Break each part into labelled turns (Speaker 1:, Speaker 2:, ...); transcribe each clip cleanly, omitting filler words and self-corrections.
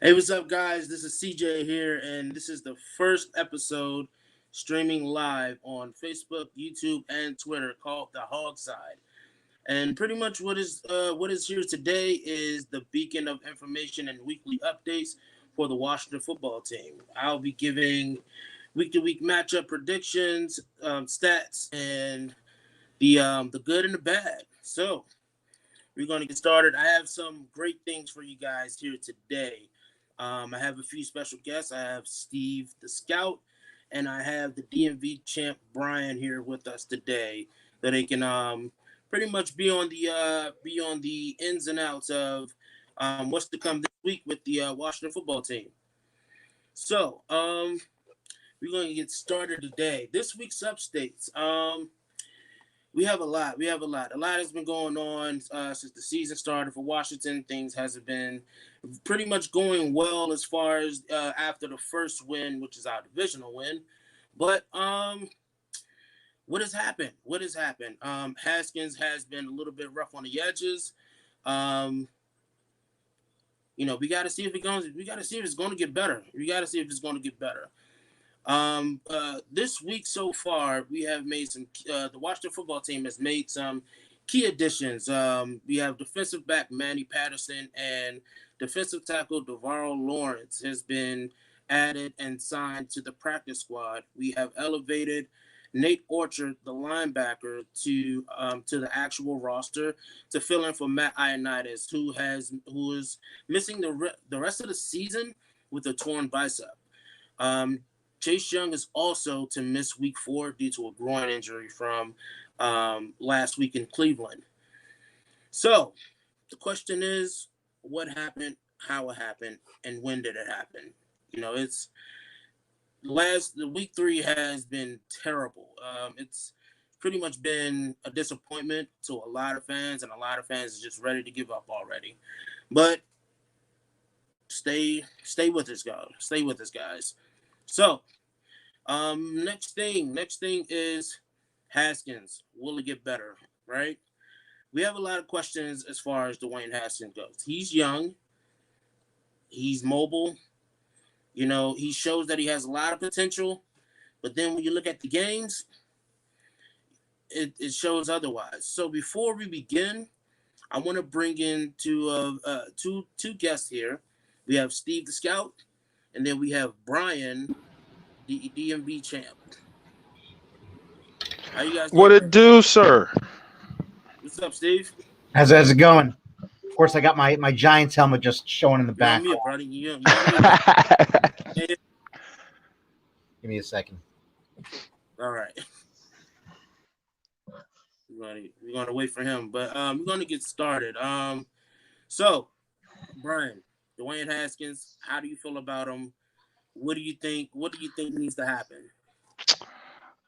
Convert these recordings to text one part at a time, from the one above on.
Speaker 1: Hey, what's up, guys? This is CJ here, and this is the first episode streaming live on Facebook, YouTube, and Twitter called the Hogside. And pretty much what is here today is the beacon of information and weekly updates for the Washington football team. I'll be giving week-to-week matchup predictions, stats, and the good and the bad. So we're going to get started. I have some great things for you guys here today. I have a few special guests. I have Steve the Scout, and I have the DMV champ Brian here with us today, that they can pretty much be on the ins and outs of what's to come this week with the Washington football team. So we're going to get started today. This week's updates. We have a lot. We have a lot. A lot has been going on since the season started for Washington. Things hasn't been pretty much going well as far as after the first win, which is our divisional win. But what has happened? What has happened? Haskins has been a little bit rough on the edges. Um, we got to see if it goes. We got to see if it's going to get better. We got to see if it's going to get better. This week so far, we have made some. The Washington football team has made some key additions. We have defensive back Manny Patterson and defensive tackle Devarro Lawrence has been added and signed to the practice squad. We have elevated Nate Orchard, the linebacker, to the actual roster to fill in for Matt Ioannidis, who is missing the rest of the season with a torn bicep. Chase Young is also to miss week 4 due to a groin injury from last week in Cleveland. So the question is, what happened, how it happened, and when did it happen? It's the week 3 has been terrible. It's pretty much been a disappointment to a lot of fans, and a lot of fans are just ready to give up already. But stay with us, guys. Stay with us, guys. So, next thing is Haskins. Will it get better? Right? We have a lot of questions as far as Dwayne Haskins goes. He's young. He's mobile. He shows that he has a lot of potential. But then when you look at the games, it shows otherwise. So before we begin, I want to bring in two guests here. We have Steve the Scout, and then we have Brian, the DMV champ. How you guys
Speaker 2: What
Speaker 1: doing?
Speaker 2: it do, sir?
Speaker 1: What's up, Steve?
Speaker 3: How's it going? Of course, I got my Giants helmet just showing in the
Speaker 1: You're on
Speaker 3: back.
Speaker 1: mute, buddy. You're on mute.
Speaker 3: Give me a second.
Speaker 1: All right. We're gonna wait for him, but we're gonna get started. So Brian, Dwayne Haskins, how do you feel about him? What do you think? What do you think needs to happen?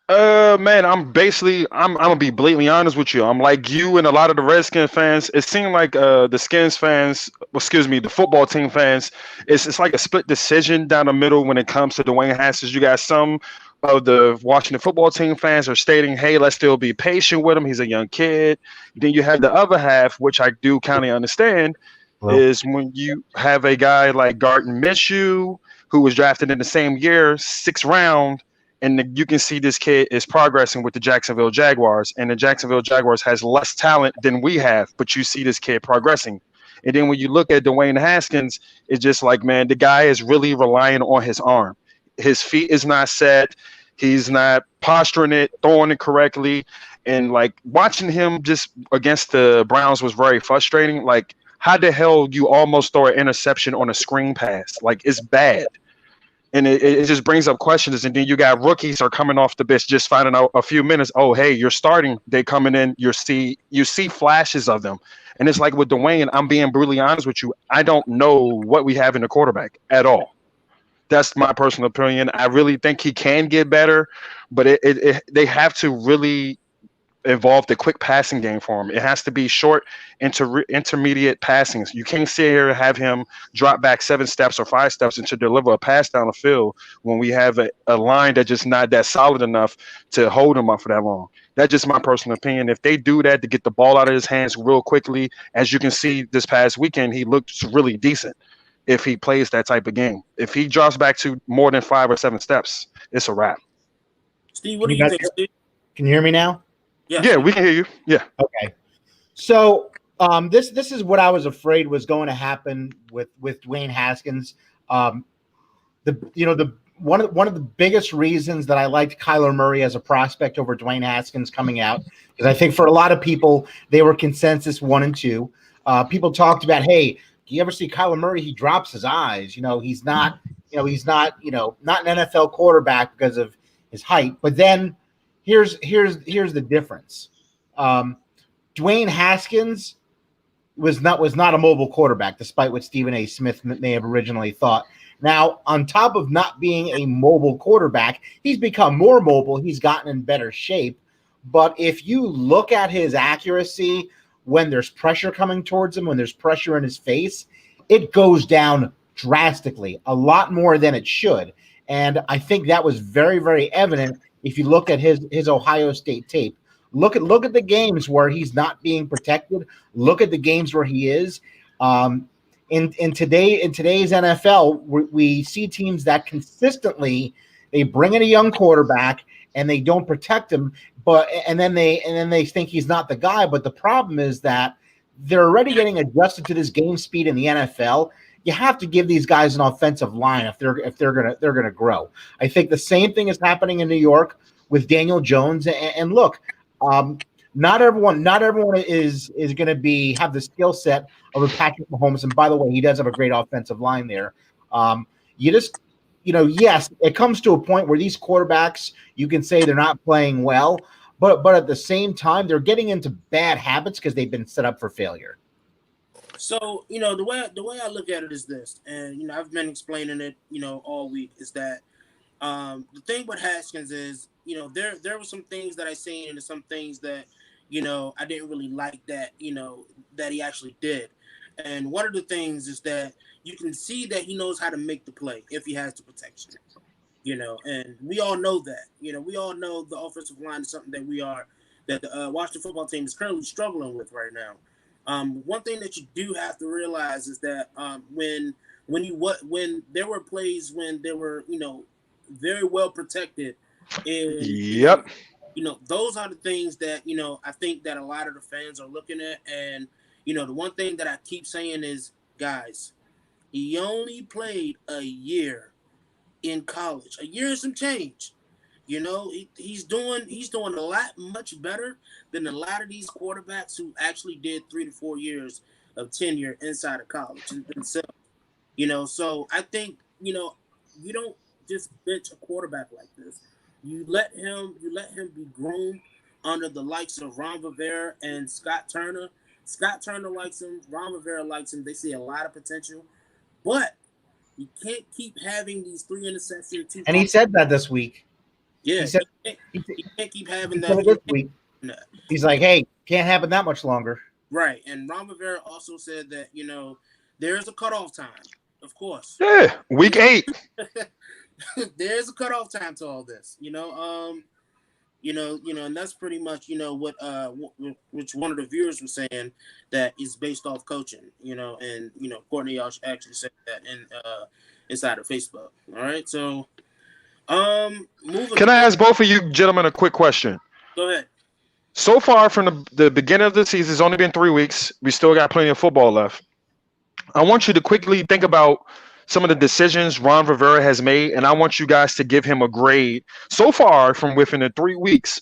Speaker 2: Man, I'm gonna be blatantly honest with you. I'm like you and a lot of the Redskin fans. It seemed like the Skins fans, excuse me, the football team fans. It's like a split decision down the middle when it comes to Dwayne Haskins. You got some of the Washington football team fans are stating, "Hey, let's still be patient with him. He's a young kid." Then you have the other half, which I do kind of understand,
Speaker 3: Well,
Speaker 2: is when you have a guy like Garton Minshew, who was drafted in the same year, 6th round, and you can see this kid is progressing with the Jacksonville Jaguars, and the Jacksonville Jaguars has less talent than we have, but you see this kid progressing. And then when you look at Dwayne Haskins, it's just like, man, the guy is really relying on his arm. His feet is not set. He's not posturing it, throwing it correctly. And like watching him just against the Browns was very frustrating. Like, how the hell you almost throw an interception on a screen pass? Like, it's bad. And it just brings up questions. And then you got rookies are coming off the bench, just finding out a few minutes. Oh, hey, you're starting. They coming in. You see flashes of them. And it's like with Dwayne, I'm being brutally honest with you. I don't know what we have in the quarterback at all. That's my personal opinion. I really think he can get better, but they have to really evolve the quick passing game for him. It has to be short, intermediate passings. You can't sit here and have him drop back 7 steps or 5 steps and to deliver a pass down the field when we have a line that's just not that solid enough to hold him up for that long. That's just my personal opinion. If they do that to get the ball out of his hands real quickly, as you can see this past weekend, he looked really decent. if he plays that type of game. If he drops back to more than 5 or 7 steps, it's a wrap.
Speaker 1: Steve, what
Speaker 3: Can
Speaker 1: do
Speaker 3: you
Speaker 1: you
Speaker 3: guys
Speaker 1: think, Steve?
Speaker 3: can you hear me now?
Speaker 1: Yes.
Speaker 2: Yeah, we can hear you. Yeah.
Speaker 3: Okay. So this is what I was afraid was going to happen with Dwayne Haskins. Um, the one of the biggest reasons that I liked Kyler Murray as a prospect over Dwayne Haskins coming out, because I think for a lot of people they were consensus 1 and 2. People talked about, hey, do you ever see Kyler Murray? He drops his eyes. He's not an NFL quarterback because of his height. But then here's the difference. Dwayne Haskins was not a mobile quarterback, despite what Stephen A. Smith may have originally thought. Now, on top of not being a mobile quarterback, he's become more mobile. He's gotten in better shape. But if you look at his accuracy when there's pressure coming towards him, when there's pressure in his face, it goes down drastically, a lot more than it should. And I think that was very, very evident if you look at his Ohio State tape. Look at the games where he's not being protected. Look at the games where he is. In today's NFL, we see teams that consistently they bring in a young quarterback and they don't protect him, and then they think he's not the guy. But the problem is that they're already getting adjusted to this game speed in the NFL. You have to give these guys an offensive line if they're gonna grow. I think the same thing is happening in New York with Daniel Jones. And look, not everyone is going to have the skill set of a Patrick Mahomes. And by the way, he does have a great offensive line there. Yes, it comes to a point where these quarterbacks, you can say they're not playing well, but at the same time, they're getting into bad habits because they've been set up for failure.
Speaker 1: So, the way I look at it is this, and I've been explaining it, all week, is that the thing with Haskins is, there were some things that I seen and some things that, I didn't really like that, that he actually did. And one of the things is that you can see that he knows how to make the play if he has the protection, and we all know that, we all know the offensive line is something that the Washington football team is currently struggling with right now. One thing that you do have to realize is that when there were plays when they were, very well protected, and
Speaker 2: Yep.
Speaker 1: those are the things that I think that a lot of the fans are looking at. And the one thing that I keep saying is, guys, he only played a year in college, a year and some change. He's doing a lot much better than a lot of these quarterbacks who actually did 3 to 4 years of tenure inside of college themselves. So I think you don't just bench a quarterback like this. You let him be groomed under the likes of Ron Rivera and Scott Turner. Scott Turner likes him. Ron Rivera likes him. They see a lot of potential, but you can't keep having these 3 interceptions.
Speaker 3: And he said that this week.
Speaker 1: Yeah,
Speaker 3: He said
Speaker 1: you can't keep having
Speaker 3: he said it this week. He's like, hey, can't happen that much longer.
Speaker 1: Right. And Ron Rivera also said that, there's a cutoff time, of course.
Speaker 2: Yeah. Week 8.
Speaker 1: There's a cutoff time to all this, and that's pretty much, what which one of the viewers was saying, that is based off coaching, and Courtney actually said that inside of Facebook. All right. So moving
Speaker 2: Can I ask both of you gentlemen a quick question?
Speaker 1: Go ahead.
Speaker 2: So far from the beginning of the season, it's only been 3 weeks. We still got plenty of football left. I want you to quickly think about some of the decisions Ron Rivera has made, and I want you guys to give him a grade so far from within the 3 weeks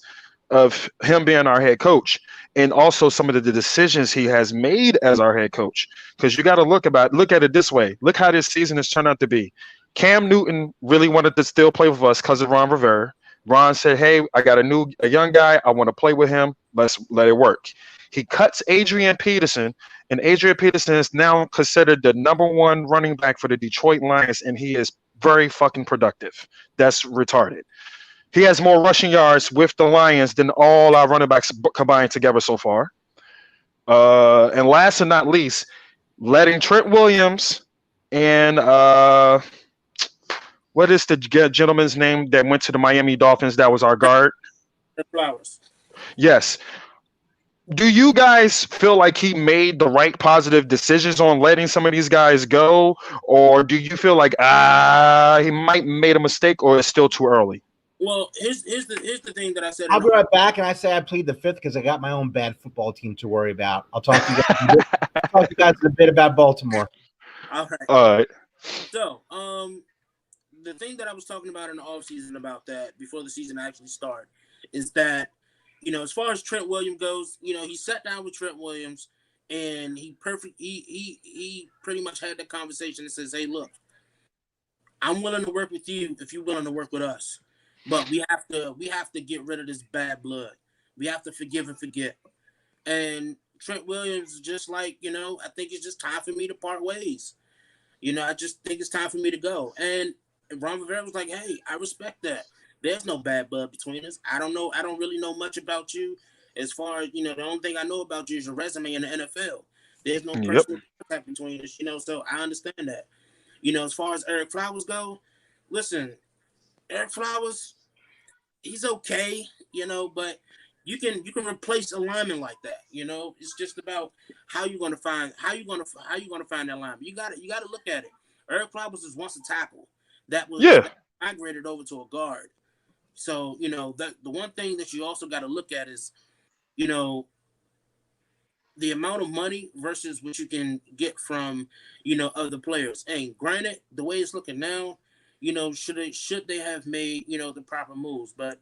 Speaker 2: of him being our head coach, and also some of the decisions he has made as our head coach. Because you got to look at it this way. Look how this season has turned out to be. Cam Newton really wanted to still play with us because of Ron Rivera. Ron said, hey, I got a young guy. I want to play with him. Let's let it work. He cuts Adrian Peterson, and Adrian Peterson is now considered the #1 running back for the Detroit Lions, and he is very fucking productive. That's retarded. He has more rushing yards with the Lions than all our running backs combined together so far. And last and not least, letting Trent Williams and what is the gentleman's name that went to the Miami Dolphins that was our guard?
Speaker 1: Flowers.
Speaker 2: Yes. do you guys feel like he made the right positive decisions on letting some of these guys go, or do you feel like he might made a mistake, or it's still too early?
Speaker 1: Well, here's the thing that I said in
Speaker 3: I'll
Speaker 1: the
Speaker 3: be right back, and I say I plead the fifth because I got my own bad football team to worry about. I'll talk to you guys. Talk to you guys in a bit about Baltimore.
Speaker 1: all right.
Speaker 2: All right.
Speaker 1: So, the thing that I was talking about in the offseason about that before the season actually started is that, as far as Trent Williams goes, he sat down with Trent Williams and he pretty much had that conversation and says, "Hey, look, I'm willing to work with you if you're willing to work with us. But we have to get rid of this bad blood. We have to forgive and forget." And Trent Williams, just like, I think it's just time for me to part ways. I just think it's time for me to go. And Ron Rivera was like, "Hey, I respect that. There's no bad blood between us. I don't know. I don't really know much about you. As far as, the only thing I know about you is your resume in the NFL. There's no
Speaker 2: Yep.
Speaker 1: personal contact between us, so I understand that. As far as Eric Flowers go, listen, Eric Flowers, he's okay, but you can replace a lineman like that. It's just about how you gonna find that lineman. You gotta look at it. Eric Flowers was once a tackle
Speaker 2: Yeah.
Speaker 1: that migrated over to a guard. So that the one thing that you also got to look at is you know the amount of money versus what you can get from other players. And granted, the way it's looking now, should they have made the proper moves? But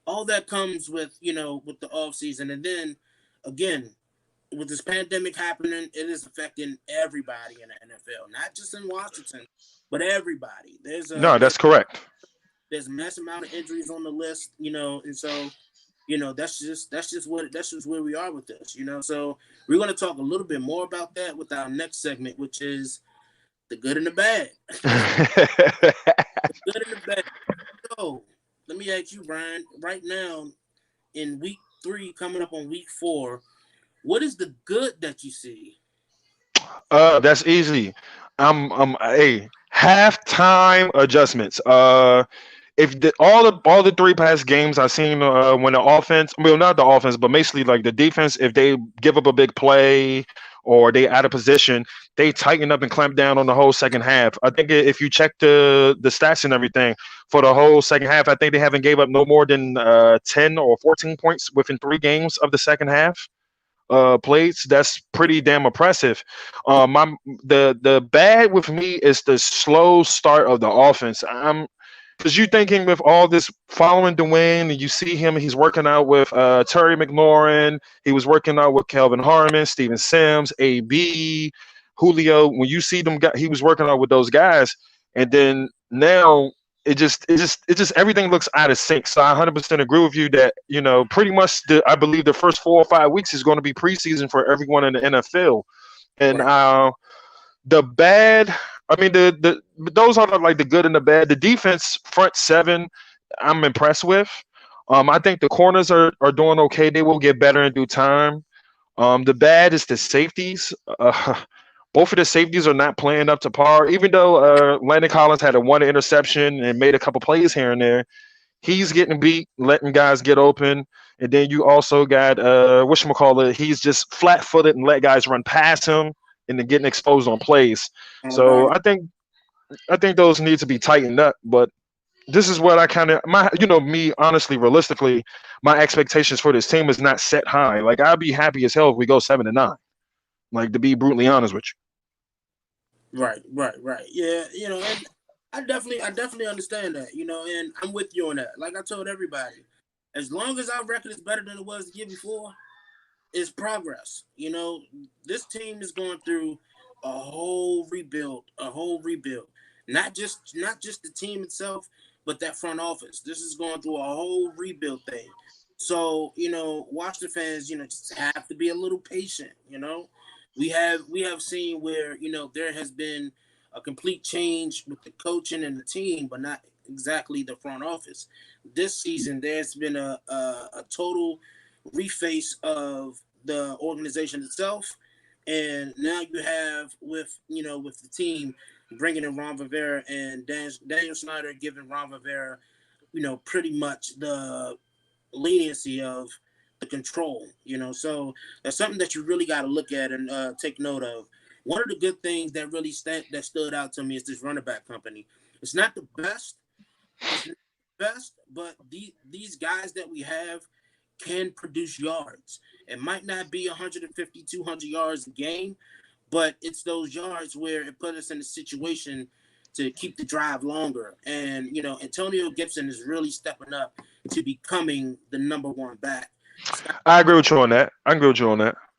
Speaker 1: all that comes with the off season, and then again with this pandemic happening, it is affecting everybody in the NFL, not just in Washington, but everybody. There's a
Speaker 2: No,
Speaker 1: there's,
Speaker 2: that's correct.
Speaker 1: there's a mass amount of injuries on the list, and so that's just where we are with this, So we're going to talk a little bit more about that with our next segment, which is the good and the bad. The good and the bad. So let me ask you, Brian, right now in week 3, coming up on week 4, what is the good that you see?
Speaker 2: That's easy. Hey, halftime adjustments. If all the three past games I've seen, when the offense, well, not the offense, but basically like the defense, if they give up a big play or they out of position, they tighten up and clamp down on the whole second half. I think if you check the stats and everything for the whole second half, I think they haven't gave up no more than 10 or 14 points within 3 games of the second half plates. That's pretty damn impressive. My the bad with me is the slow start of the offense. Because you thinking with all this following Dwayne, and you see him, he's working out with Terry McLaurin, he was working out with Kelvin Harmon, Steven Sims, AB, Julio. When you see them, he was working out with those guys, and then now it just everything looks out of sync. So I 100% agree with you that pretty much I believe the first 4 or 5 weeks is going to be preseason for everyone in the NFL, and
Speaker 1: Right.
Speaker 2: the bad. I mean, those are like the good and the bad. The defense front seven, I'm impressed with. I think the corners are doing okay. They will get better in due time. The bad is the safeties. Both of the safeties are not playing up to par. Even though Landon Collins had a one interception and made a couple plays here and there, he's getting beat, letting guys get open. And then you also got whatchamacallit, he's just flat footed and let guys run past him and then getting exposed on plays.
Speaker 1: All
Speaker 2: So
Speaker 1: right.
Speaker 2: I think those need to be tightened up. But this is what I kind of me honestly, realistically, my expectations for this team is not set high. Like I'd be happy as hell if we go 7-9. Like to be brutally honest with
Speaker 1: Right, right, right. Yeah, and I definitely understand that, and I'm with you on that. Like I told everybody, as long as our record is better than it was the year before, it's progress. This team is going through a whole rebuild. Not just the team itself, but that front office. This is going through a whole rebuild thing. So, Washington fans, just have to be a little patient. We have seen where, there has been a complete change with the coaching and the team, but not exactly the front office. This season there's been a total reface of the organization itself, and now you have with the team bringing in Ron Rivera and Daniel Snyder giving Ron Rivera pretty much the leniency of the control, So that's something that you really got to look at and take note of. One of the good things that really that stood out to me is this running back company. It's not the best, but these guys that we have can produce yards. It might not be 150, 200 yards a game, but it's those yards where it put us in a situation to keep the drive longer. And, Antonio Gibson is really stepping up to becoming the number one back.
Speaker 2: I agree with you on that.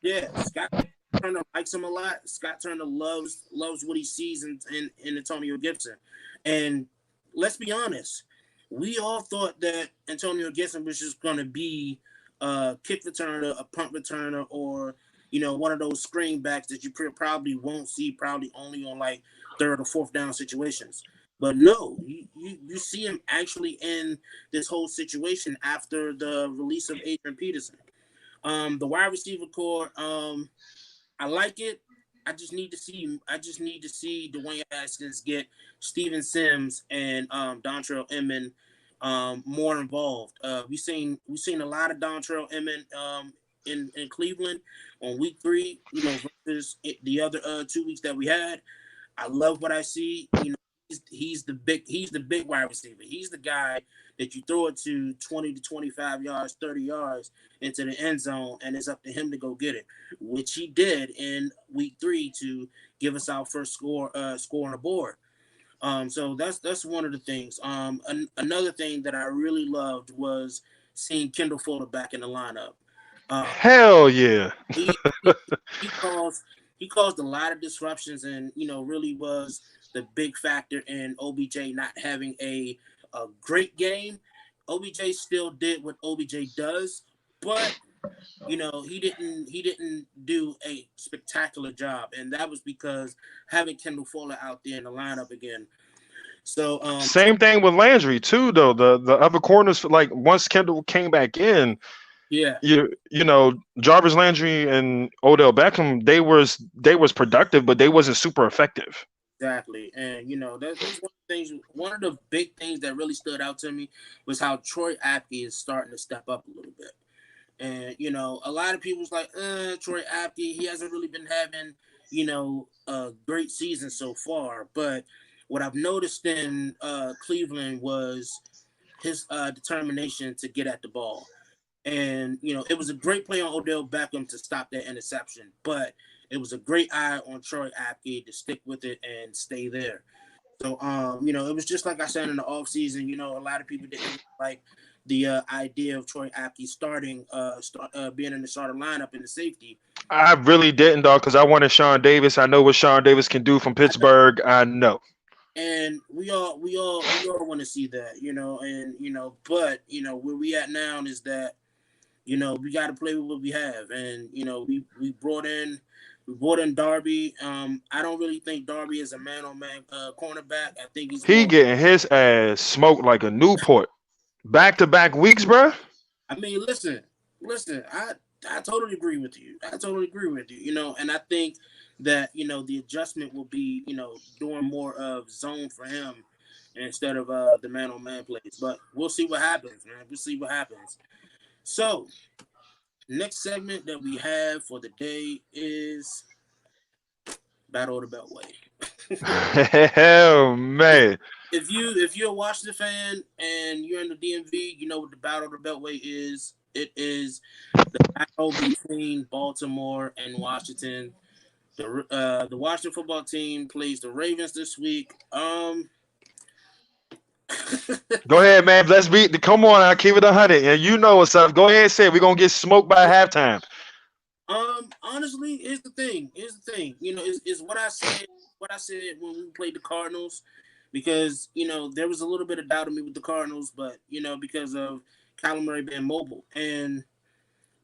Speaker 1: Yeah, Scott Turner likes him a lot. Scott Turner loves what he sees in Antonio Gibson. And let's be honest, we all thought that Antonio Gibson was just going to be a kick returner, a punt returner, or one of those screen backs that you probably won't see, probably only on like third or fourth down situations. But no, you see him actually in this whole situation after the release of Adrian Peterson. The wide receiver core, I like it. I just need to see Dwayne Haskins get Steven Sims and Dontrell Inman more involved. We've seen a lot of Dontrell Inman in Cleveland on week 3, versus the other 2 weeks that we had. I love what I see. He's the big wide receiver. He's the guy that you throw it to 20 to 25 yards, 30 yards into the end zone, and it's up to him to go get it, which he did in week 3 to give us our first score on the board. So that's one of the things. Another thing that I really loved was seeing Kendall Fuller back in the lineup.
Speaker 2: Hell yeah.
Speaker 1: He caused a lot of disruptions, and really was the big factor in OBJ not having a great game. OBJ still did what OBJ does, but he didn't do a spectacular job, and that was because having Kendall Fuller out there in the lineup again. So
Speaker 2: same thing with Landry too, though. The other corners, like once Kendall came back in,
Speaker 1: yeah,
Speaker 2: Jarvis Landry and Odell Beckham, they was productive, but they wasn't super effective.
Speaker 1: exactly. And that's one of the things. One of the big things that really stood out to me was how Troy Apke is starting to step up a little bit. And a lot of people's like, Troy Apke, he hasn't really been having, a great season so far. But what I've noticed in Cleveland was his determination to get at the ball. And it was a great play on Odell Beckham to stop that interception, but it was a great eye on Troy Apke to stick with it and stay there. So it was just like I said in the offseason, a lot of people didn't like the idea of Troy Apke being in the starting lineup in the safety.
Speaker 2: I really didn't, though, because I wanted Sean Davis. I know what Sean Davis can do from Pittsburgh. I know.
Speaker 1: And we all want to see that, but where we at now is that we got to play with what we have, and we brought in Darby. I don't really think Darby is a man-on-man cornerback. I think
Speaker 2: He getting his ass smoked like a Newport. Back-to-back weeks, bro.
Speaker 1: I mean, listen. I totally agree with you. And I think that the adjustment will be doing more of zone for him instead of the man-on-man plays. But we'll see what happens, man. We'll see what happens. So, next segment that we have for the day is Battle of the Beltway.
Speaker 2: Hell, man.
Speaker 1: If you're a Washington fan and you're in the DMV, you know what the Battle of the Beltway is. It is the battle between Baltimore and Washington. The Washington football team plays the Ravens this week.
Speaker 2: Go ahead, man. Come on, I'll keep it 100. And you know what's up. Go ahead and say it. We're gonna get smoked by halftime.
Speaker 1: Honestly, here's the thing. Is what I said when we played the Cardinals, because there was a little bit of doubt in me with the Cardinals, but because of Kyler Murray being mobile. And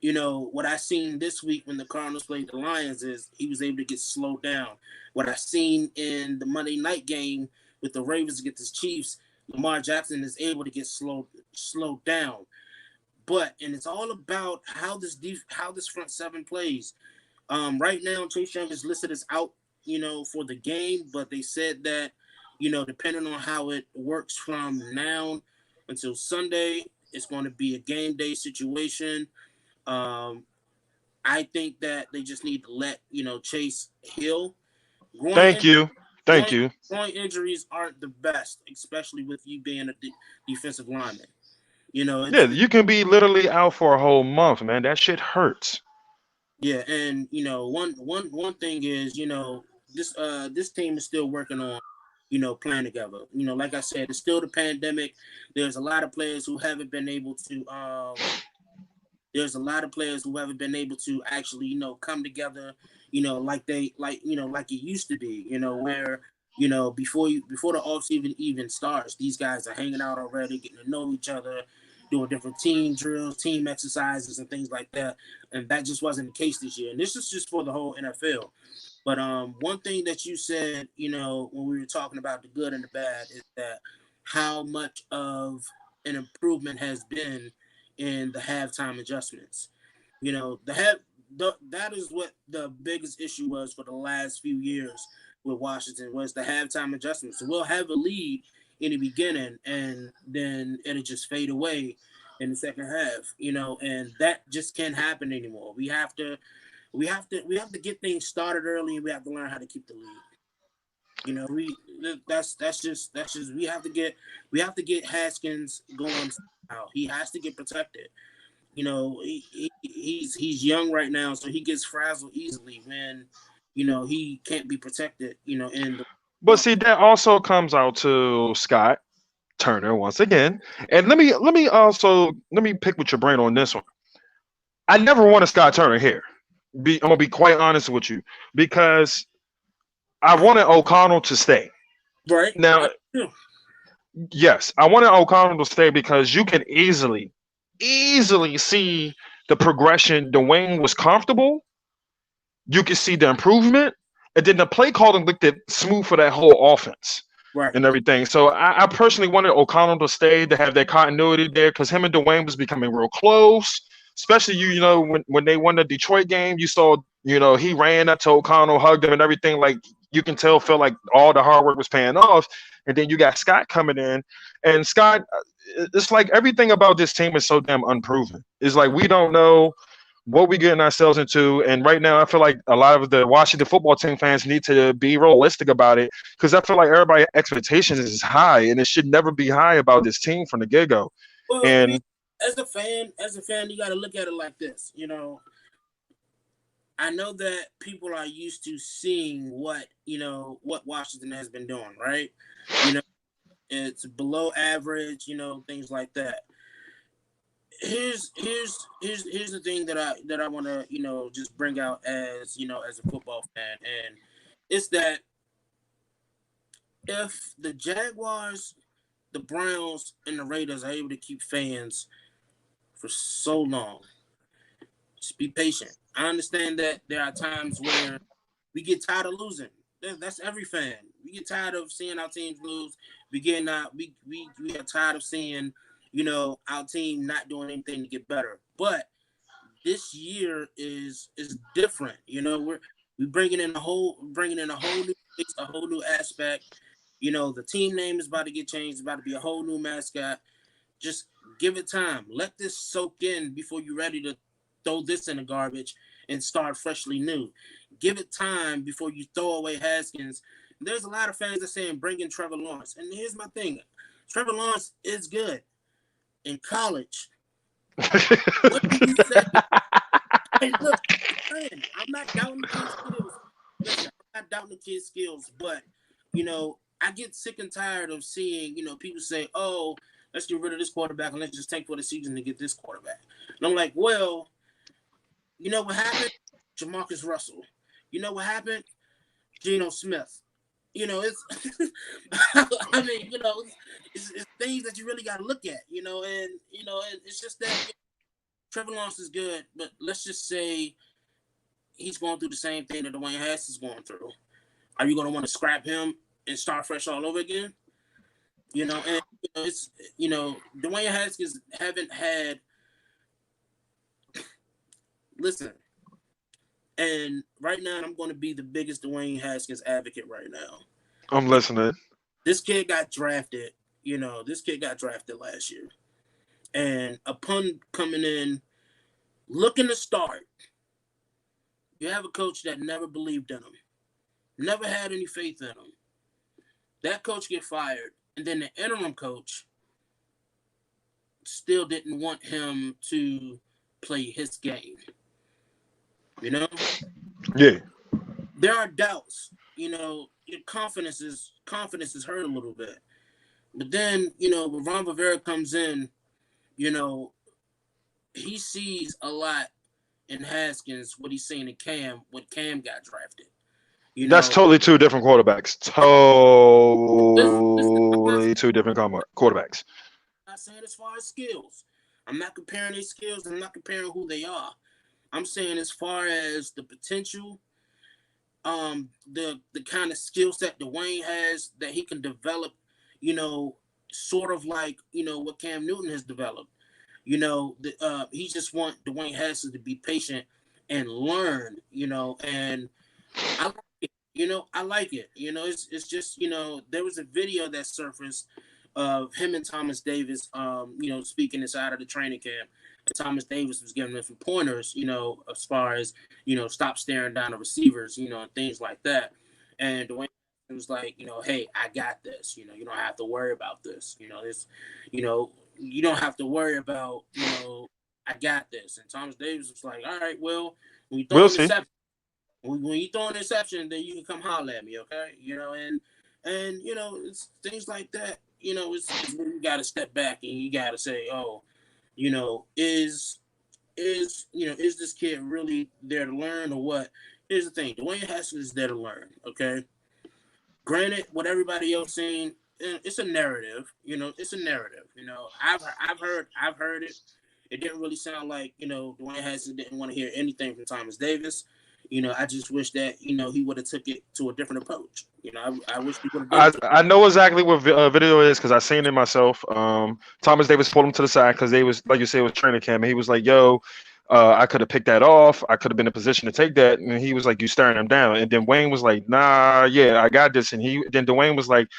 Speaker 1: what I seen this week when the Cardinals played the Lions is he was able to get slowed down. What I seen in the Monday night game with the Ravens against the Chiefs, Lamar Jackson is able to get slowed down. And it's all about how this front seven plays. Right now, Chase Young is listed as out, for the game, but they said that, depending on how it works from now until Sunday, it's going to be a game day situation. Um, I think that they just need to let Chase heal. Groin
Speaker 2: Thank
Speaker 1: in,
Speaker 2: you. Thank
Speaker 1: groin
Speaker 2: you.
Speaker 1: groin injuries aren't the best, especially with you being a defensive lineman.
Speaker 2: Yeah,
Speaker 1: It's
Speaker 2: you can be literally out for a whole month, man. That shit hurts.
Speaker 1: yeah, and one thing is this team is still working on playing together. Like I said, it's still the pandemic. There's a lot of players who haven't been able to there's a lot of players who haven't been able to actually, come together, like it used to be, where, before the off season even starts, these guys are hanging out already, getting to know each other, doing different team drills, team exercises, and things like that. And that just wasn't the case this year. And this is just for the whole NFL. But one thing that you said, when we were talking about the good and the bad, is that how much of an improvement has been in the halftime adjustments. That is what the biggest issue was for the last few years with Washington, was the halftime adjustments. So we'll have a lead in the beginning, and then it'll just fade away in the second half. And that just can't happen anymore. We have to get things started early, and we have to learn how to keep the lead. We that's just we have to get Haskins going somehow. He has to get protected. He's young right now, so he gets frazzled easily when he can't be protected. In the
Speaker 2: But see, that also comes out to Scott Turner once again. And let me pick with your brain on this one. I never wanted Scott Turner here. I'm gonna be quite honest with you because I wanted O'Connell to stay.
Speaker 1: right.
Speaker 2: Now, yes, I wanted O'Connell to stay because you can easily see the progression. Dwayne was comfortable. You can see the improvement, and then the play calling looked at smooth for that whole offense
Speaker 1: Right.
Speaker 2: and everything. So I personally wanted O'Connell to stay to have that continuity there because him and Dwayne was becoming real close. Especially when they won the Detroit game, you saw he ran up to O'Connell, hugged him, and everything. Like you can tell, felt like all the hard work was paying off. And then you got Scott coming in, and Scott, it's like everything about this team is so damn unproven. It's like we don't know what we getting ourselves into. And right now, I feel like a lot of the Washington football team fans need to be realistic about it because I feel like everybody's expectations is high, and it should never be high about this team from the get go.
Speaker 1: Well, I mean,
Speaker 2: And
Speaker 1: as a fan, you got to look at it like this. I know that people are used to seeing what Washington has been doing, right? You know, it's below average, things like that. Here's the thing that I want to just bring out as a football fan, and it's that if the Jaguars, the Browns, and the Raiders are able to keep fans for so long, just be patient. I understand that there are times where we get tired of losing. That's every fan. We get tired of seeing our teams lose. We are tired of seeing our team not doing anything to get better. But this year is different. We're bringing in a whole new face, a whole new aspect. The team name is about to get changed. It's about to be a whole new mascot. Just give it time. Let this soak in before you're ready to throw this in the garbage and start freshly new. Give it time before you throw away Haskins. There's a lot of fans that saying bring in Trevor Lawrence. And here's my thing. Trevor Lawrence is good in college. What do you say? Hey, look, I'm not doubting the kid's skills. Listen, I'm not doubting the kid's skills, but I get sick and tired of seeing, people say, "Oh, let's get rid of this quarterback and let's just tank for the season to get this quarterback." And I'm like, well, you know what happened? Jamarcus Russell. You know what happened? Geno Smith. It's I mean, it's things that you really got to look at, and it's just that Trevor Lawrence is good, but let's just say he's going through the same thing that Dwayne Haskins is going through. Are you going to want to scrap him and start fresh all over again? And it's Dwayne Haskins haven't had. Listen, and right now I'm going to be the biggest Dwayne Haskins advocate right now.
Speaker 2: I'm listening.
Speaker 1: This kid got drafted. This kid got drafted last year, and upon coming in, Looking to start, you have a coach that never believed in him, never had any faith in him. That coach get fired, and then the interim coach still didn't want him to play his game. You know?
Speaker 2: Yeah.
Speaker 1: There are doubts. You know, your confidence is hurt a little bit. But then, you know, when Ron Rivera comes in, you know, he sees a lot in Haskins, what he's saying in Cam when Cam got drafted. You
Speaker 2: That's
Speaker 1: know,
Speaker 2: totally two different quarterbacks. Totally two different quarterbacks.
Speaker 1: I'm not saying as far as skills. I'm not comparing their skills. I'm not comparing who they are. I'm saying as far as the potential, the kind of skill set Dwayne has that he can develop, you know, sort of like, you know, what Cam Newton has developed. You know, he just want Dwayne Haskins to be patient and learn, you know, and I like it. You know, I like it. You know, it's just, you know, there was a video that surfaced of him and Thomas Davis, you know, speaking inside of the training camp. And Thomas Davis was giving them some pointers, you know, as far as, you know, stop staring down the receivers, you know, and things like that. And Dwayne was like, you know, hey, I got this. You know, you don't have to worry about this. You know, this, you know, you don't have to worry about, you know, I got this. And Thomas Davis was like, all right, well, when you throw
Speaker 2: We'll
Speaker 1: an
Speaker 2: see.
Speaker 1: interception, when you throw an interception, then you can come holler at me, okay? You know, and you know, it's things like that. You know, it's when you got to step back and you got to say, oh, you know, is this kid really there to learn or what? Here's the thing: Dwayne Haskins is there to learn. Okay, granted, what everybody else saying, it's a narrative. You know, it's a narrative. You know, I've heard it. It didn't really sound like, you know, Dwayne Haskins didn't want to hear anything from Thomas Davis. You know, I just wish that, you know, he would have took it to a different approach. You know, I wish he would have did.
Speaker 2: I know exactly what video it is because I seen it myself. Thomas Davis pulled him to the side because they was, like you said, was training camp. And he was like, "Yo, I could have picked that off. I could have been in a position to take that." And he was like, "You staring him down." And then Wayne was like, "Nah, yeah, I got this." And then Dwayne was like,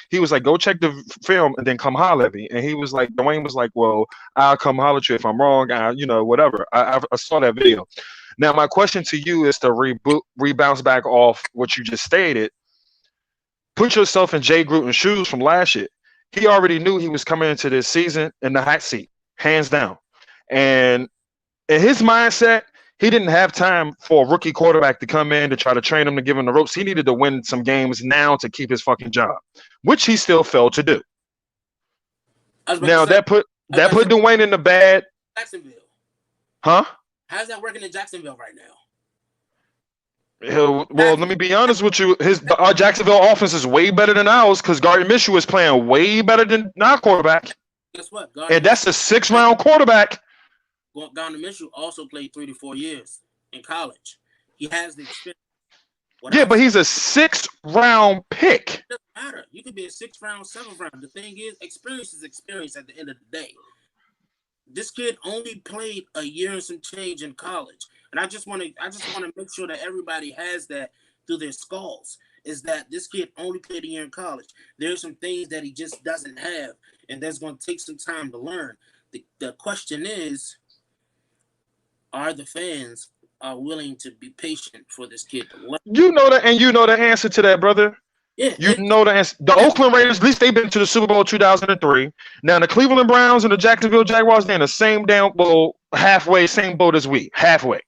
Speaker 2: "Go check the film and then come holler at me." And he was like, Dwayne was like, "Well, I'll come holler at you if I'm wrong. You know, whatever." I saw that video. Now, my question to you is to rebounce back off what you just stated. Put yourself in Jay Gruden's shoes from last year. He already knew he was coming into this season in the hot seat, hands down. And in his mindset, he didn't have time for a rookie quarterback to come in to try to train him to give him the ropes. He needed to win some games now to keep his fucking job, which he still failed to do. Now that put Dwayne in the bad.
Speaker 1: Jacksonville.
Speaker 2: Huh?
Speaker 1: How's that working in Jacksonville right now?
Speaker 2: Well, let me be honest with you. Our Jacksonville offense is way better than ours because Gardner Minshew is playing way better than our quarterback.
Speaker 1: Guess what?
Speaker 2: And that's a 6th-round quarterback.
Speaker 1: Gardner Minshew also played 3 to 4 years in college. He has the experience.
Speaker 2: But he's a 6th-round pick.
Speaker 1: It doesn't matter. You could be a 6th round, 7th round. The thing is, experience is experience at the end of the day. This kid only played a year and some change in college. And I just want to make sure that everybody has that through their skulls, is that this kid only played a year in college. There's some things that he just doesn't have, and that's going to take some time to learn. The question is, are the fans willing to be patient for this kid to learn?
Speaker 2: You know that, and you know the answer to that, brother.
Speaker 1: Yeah,
Speaker 2: know the answer. The Oakland Raiders, at least they've been to the Super Bowl 2003. Now the Cleveland Browns and the Jacksonville Jaguars, they're in the same halfway, same boat as we, halfway.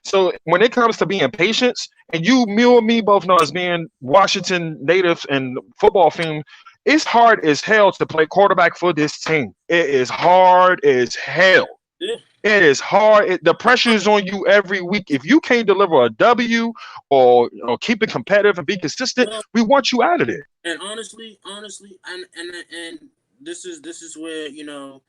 Speaker 2: So when it comes to being patient, and you and me both know as being Washington natives and football fan, it's hard as hell to play quarterback for this team. It is hard as hell.
Speaker 1: Yeah.
Speaker 2: It is hard. The pressure is on you every week. If you can't deliver a W or keep it competitive and be consistent, we want you out of there.
Speaker 1: And honestly, and this is where, you know,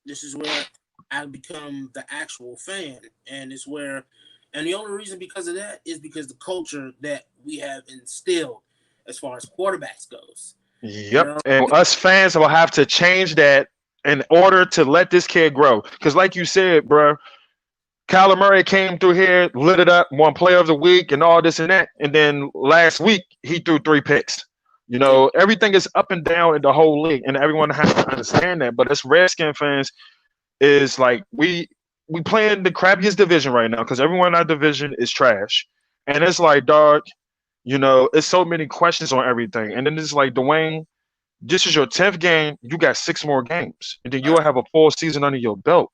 Speaker 1: this is where I become the actual fan, and it's where, and the only reason because of that is because the culture that we have instilled as far as quarterbacks goes.
Speaker 2: Yep,
Speaker 1: you know?
Speaker 2: And us fans will have to change that in order to let this kid grow. Because like you said, bro, Kyler Murray came through here, lit it up, won player of the week and all this and that. And then last week, he threw 3 picks. You know, everything is up and down in the whole league, and everyone has to understand that. But as Redskin fans, is like we we playing the crappiest division right now because everyone in our division is trash, and it's like, dog, it's so many questions on everything, and then it's like, Dwayne, this is your 10th game. You got 6 more games, and then
Speaker 1: All right.
Speaker 2: you'll have a full season under your belt.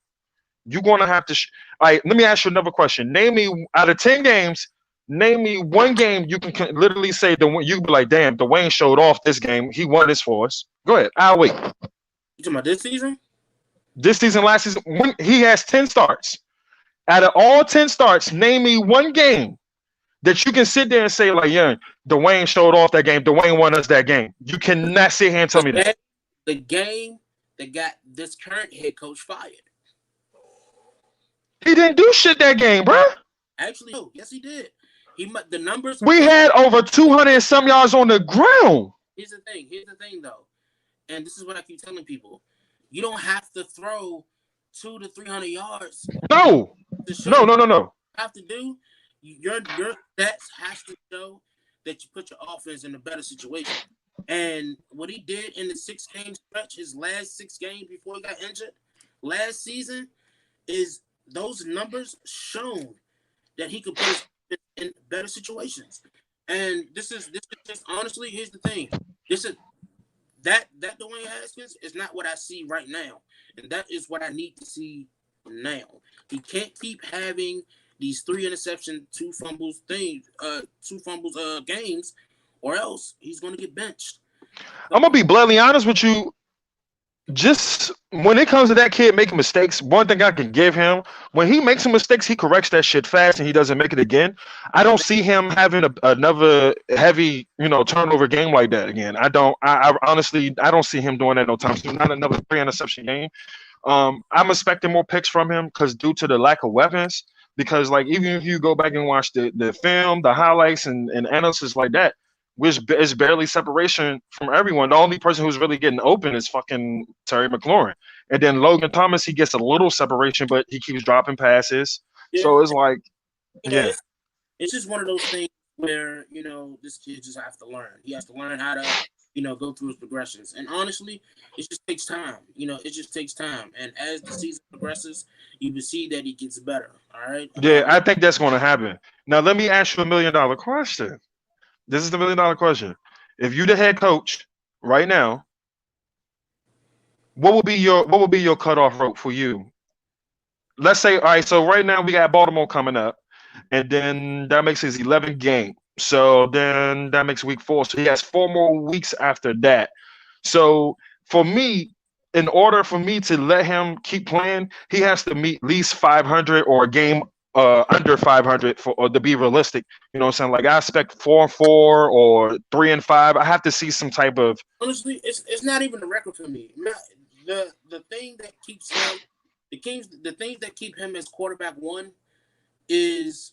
Speaker 2: You're gonna have to. All right, let me ask you another question. Name me out of 10 games. Name me one game you can literally say you can be like, damn, Dwayne showed off this game. He won this for us. Go ahead. I'll wait.
Speaker 1: You talking about this season?
Speaker 2: This season, last season, when he has 10 starts. Out of all 10 starts, name me one game that you can sit there and say, like, yeah, Dwayne showed off that game. Dwayne won us that game. You cannot sit here and tell me that.
Speaker 1: The game that got this current head coach fired.
Speaker 2: He didn't do shit that game, bro.
Speaker 1: Actually, no. Yes, he did. The numbers.
Speaker 2: We had over 200 and some yards on the ground.
Speaker 1: Here's the thing, though, and this is what I keep telling people: you don't have to throw 200 to 300 yards.
Speaker 2: No. No.
Speaker 1: You have to do your stats has to show that you put your offense in a better situation. And what he did in the 6-game stretch, his last 6 games before he got injured last season, is those numbers shown that he could put his in better situations. And this is just honestly, here's the thing. This is that Dwayne Haskins is not what I see right now. And that is what I need to see now. He can't keep having these 3 interception, 2 fumbles games, or else he's gonna get benched.
Speaker 2: I'm gonna be bluntly honest with you. Just when it comes to that kid making mistakes, one thing I can give him, when he makes some mistakes, he corrects that shit fast and he doesn't make it again. I don't see him having another heavy, turnover game like that again. I honestly don't see him doing that no time soon. Not another 3 interception game. I'm expecting more picks from him because due to the lack of weapons. Because like even if you go back and watch the film, the highlights and analysis like that, which is barely separation from everyone. The only person who's really getting open is fucking Terry McLaurin. And then Logan Thomas, he gets a little separation, but he keeps dropping passes. Yeah. So it's like, yeah.
Speaker 1: It's just one of those things where, this kid just has to learn. He has to learn how to, go through his progressions. And honestly, it just takes time. It just takes time. And as the season progresses, you will see that he gets better. All right?
Speaker 2: Yeah, I think that's going to happen. Now, let me ask you $1 million question. This is the $1 million question. If you're the head coach right now, what would be your cutoff rope for you? Let's say, all right, so right now we got Baltimore coming up, and then that makes his 11th game. So then that makes week 4. So he has 4 more weeks after that. So for me, in order for me to let him keep playing, he has to meet at least 500 or a game under 500 or to be realistic. You know what I'm saying? Like I expect 4-4 or 3-5. I have to see some type of.
Speaker 1: Honestly, it's not even a record for me. The thing that keeps him, the things that keep him as quarterback 1 is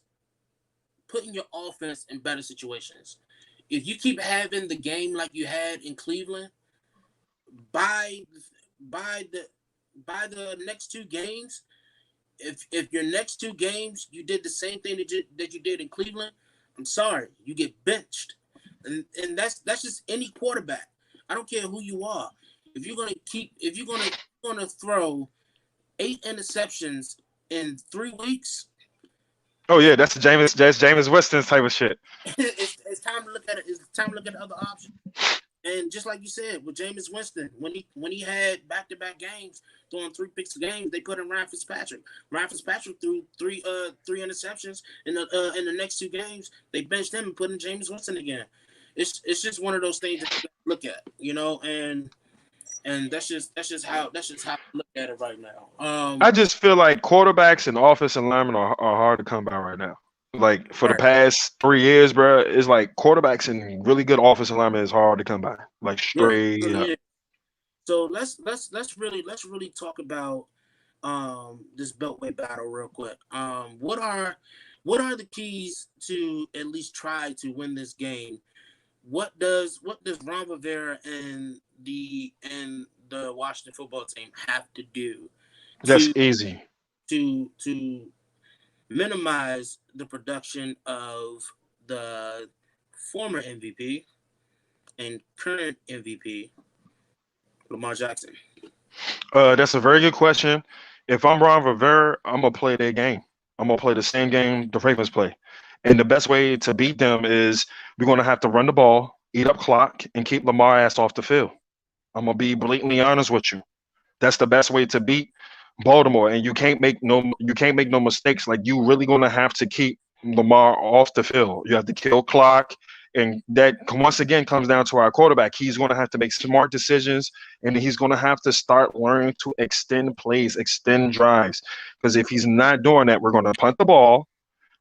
Speaker 1: putting your offense in better situations. If you keep having the game like you had in Cleveland, by the next 2 games. If your next 2 games you did the same thing that you did in Cleveland, I'm sorry, you get benched, and that's just any quarterback. I don't care who you are. If you're gonna throw 8 interceptions in 3 weeks.
Speaker 2: Oh yeah, that's Jameis Winston type of shit.
Speaker 1: It's time to look at it. It's time to look at other options. And just like you said, with Jameis Winston, when he had back-to-back games, throwing 3 picks a game, they put in Ryan Fitzpatrick. Ryan Fitzpatrick threw 3 interceptions in the next 2 games. They benched him and put in Jameis Winston again. It's just one of those things that you look at, and that's just how I look at it right now.
Speaker 2: I just feel like quarterbacks and offensive linemen are hard to come by right now. Like for the past 3 years, bro, it's like quarterbacks and really good offensive linemen is hard to come by. Like straight up.
Speaker 1: So let's really talk about this Beltway battle real quick. What are the keys to at least try to win this game? What does Ron Rivera and the Washington football team have to do?
Speaker 2: That's easy.
Speaker 1: To minimize the production of the former MVP and current MVP, Lamar Jackson?
Speaker 2: That's a very good question. If I'm Ron Rivera, I'm gonna play their game. I'm gonna play the same game the Ravens play. And the best way to beat them is we're gonna have to run the ball, eat up clock, and keep Lamar ass off the field. I'm gonna be blatantly honest with you. That's the best way to beat Baltimore. And you can't make no mistakes. Like you really gonna have to keep Lamar off the field. You have to kill clock. And that once again comes down to our quarterback. He's going to have to make smart decisions, and he's going to have to start learning to extend plays, extend drives. Because if he's not doing that, we're going to punt the ball,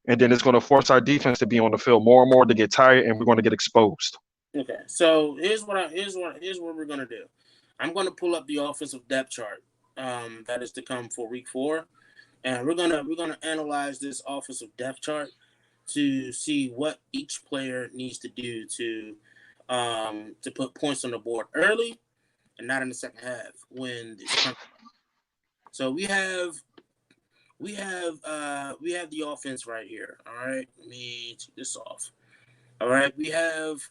Speaker 2: and then it's going to force our defense to be on the field more and more to get tired, and we're going to get exposed.
Speaker 1: Okay, so here's what we're gonna do. I'm gonna pull up the offensive depth chart that is to come for Week 4, and we're gonna analyze this offensive depth chart to see what each player needs to do to put points on the board early and not in the second half when it's coming. So we have the offense right here. All right, let me take this off. All right, we have.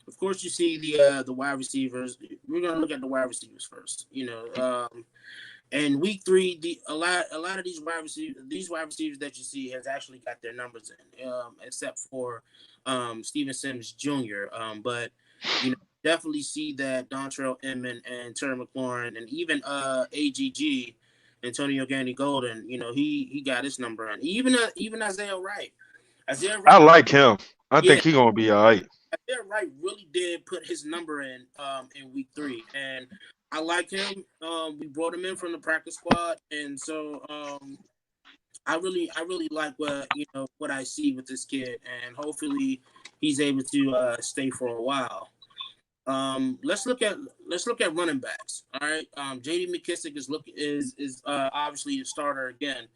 Speaker 1: Of course, you see the wide receivers. We're gonna look at the wide receivers first. And Week 3, a lot of these wide receivers that you see has actually got their numbers in, except for Steven Sims Jr. But definitely see that Dontrell Inman and Terry McLaurin and even AGG Antonio Gandy Golden. He got his number in. Even Isaiah Wright. Isaiah
Speaker 2: I
Speaker 1: Wright,
Speaker 2: like him. I
Speaker 1: yeah,
Speaker 2: think he's going to be all right.
Speaker 1: Isaiah Wright really did put his number in Week 3, and I like him. We brought him in from the practice squad, and so I really like what I see with this kid, and hopefully he's able to stay for a while. Let's look at running backs. All right. J.D. McKissick is obviously the starter again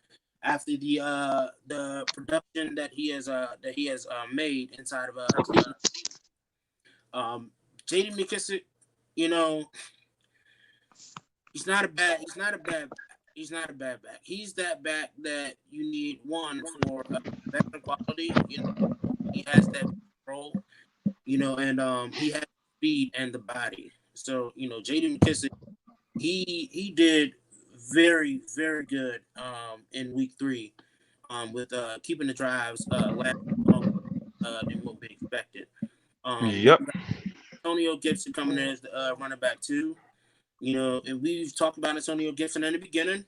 Speaker 1: after the production that he has made inside of Cleveland. J.D. McKissick, you know, he's not a bad back. He's that back that you need one for veteran quality. He has that role. And he has speed and the body. So J.D. McKissick, he did very very good in Week 3 with keeping the drives last longer than what we expected. Then
Speaker 2: Yep.
Speaker 1: we got Antonio Gibson coming in as the running back too. And we've talked about Antonio Gibson in the beginning.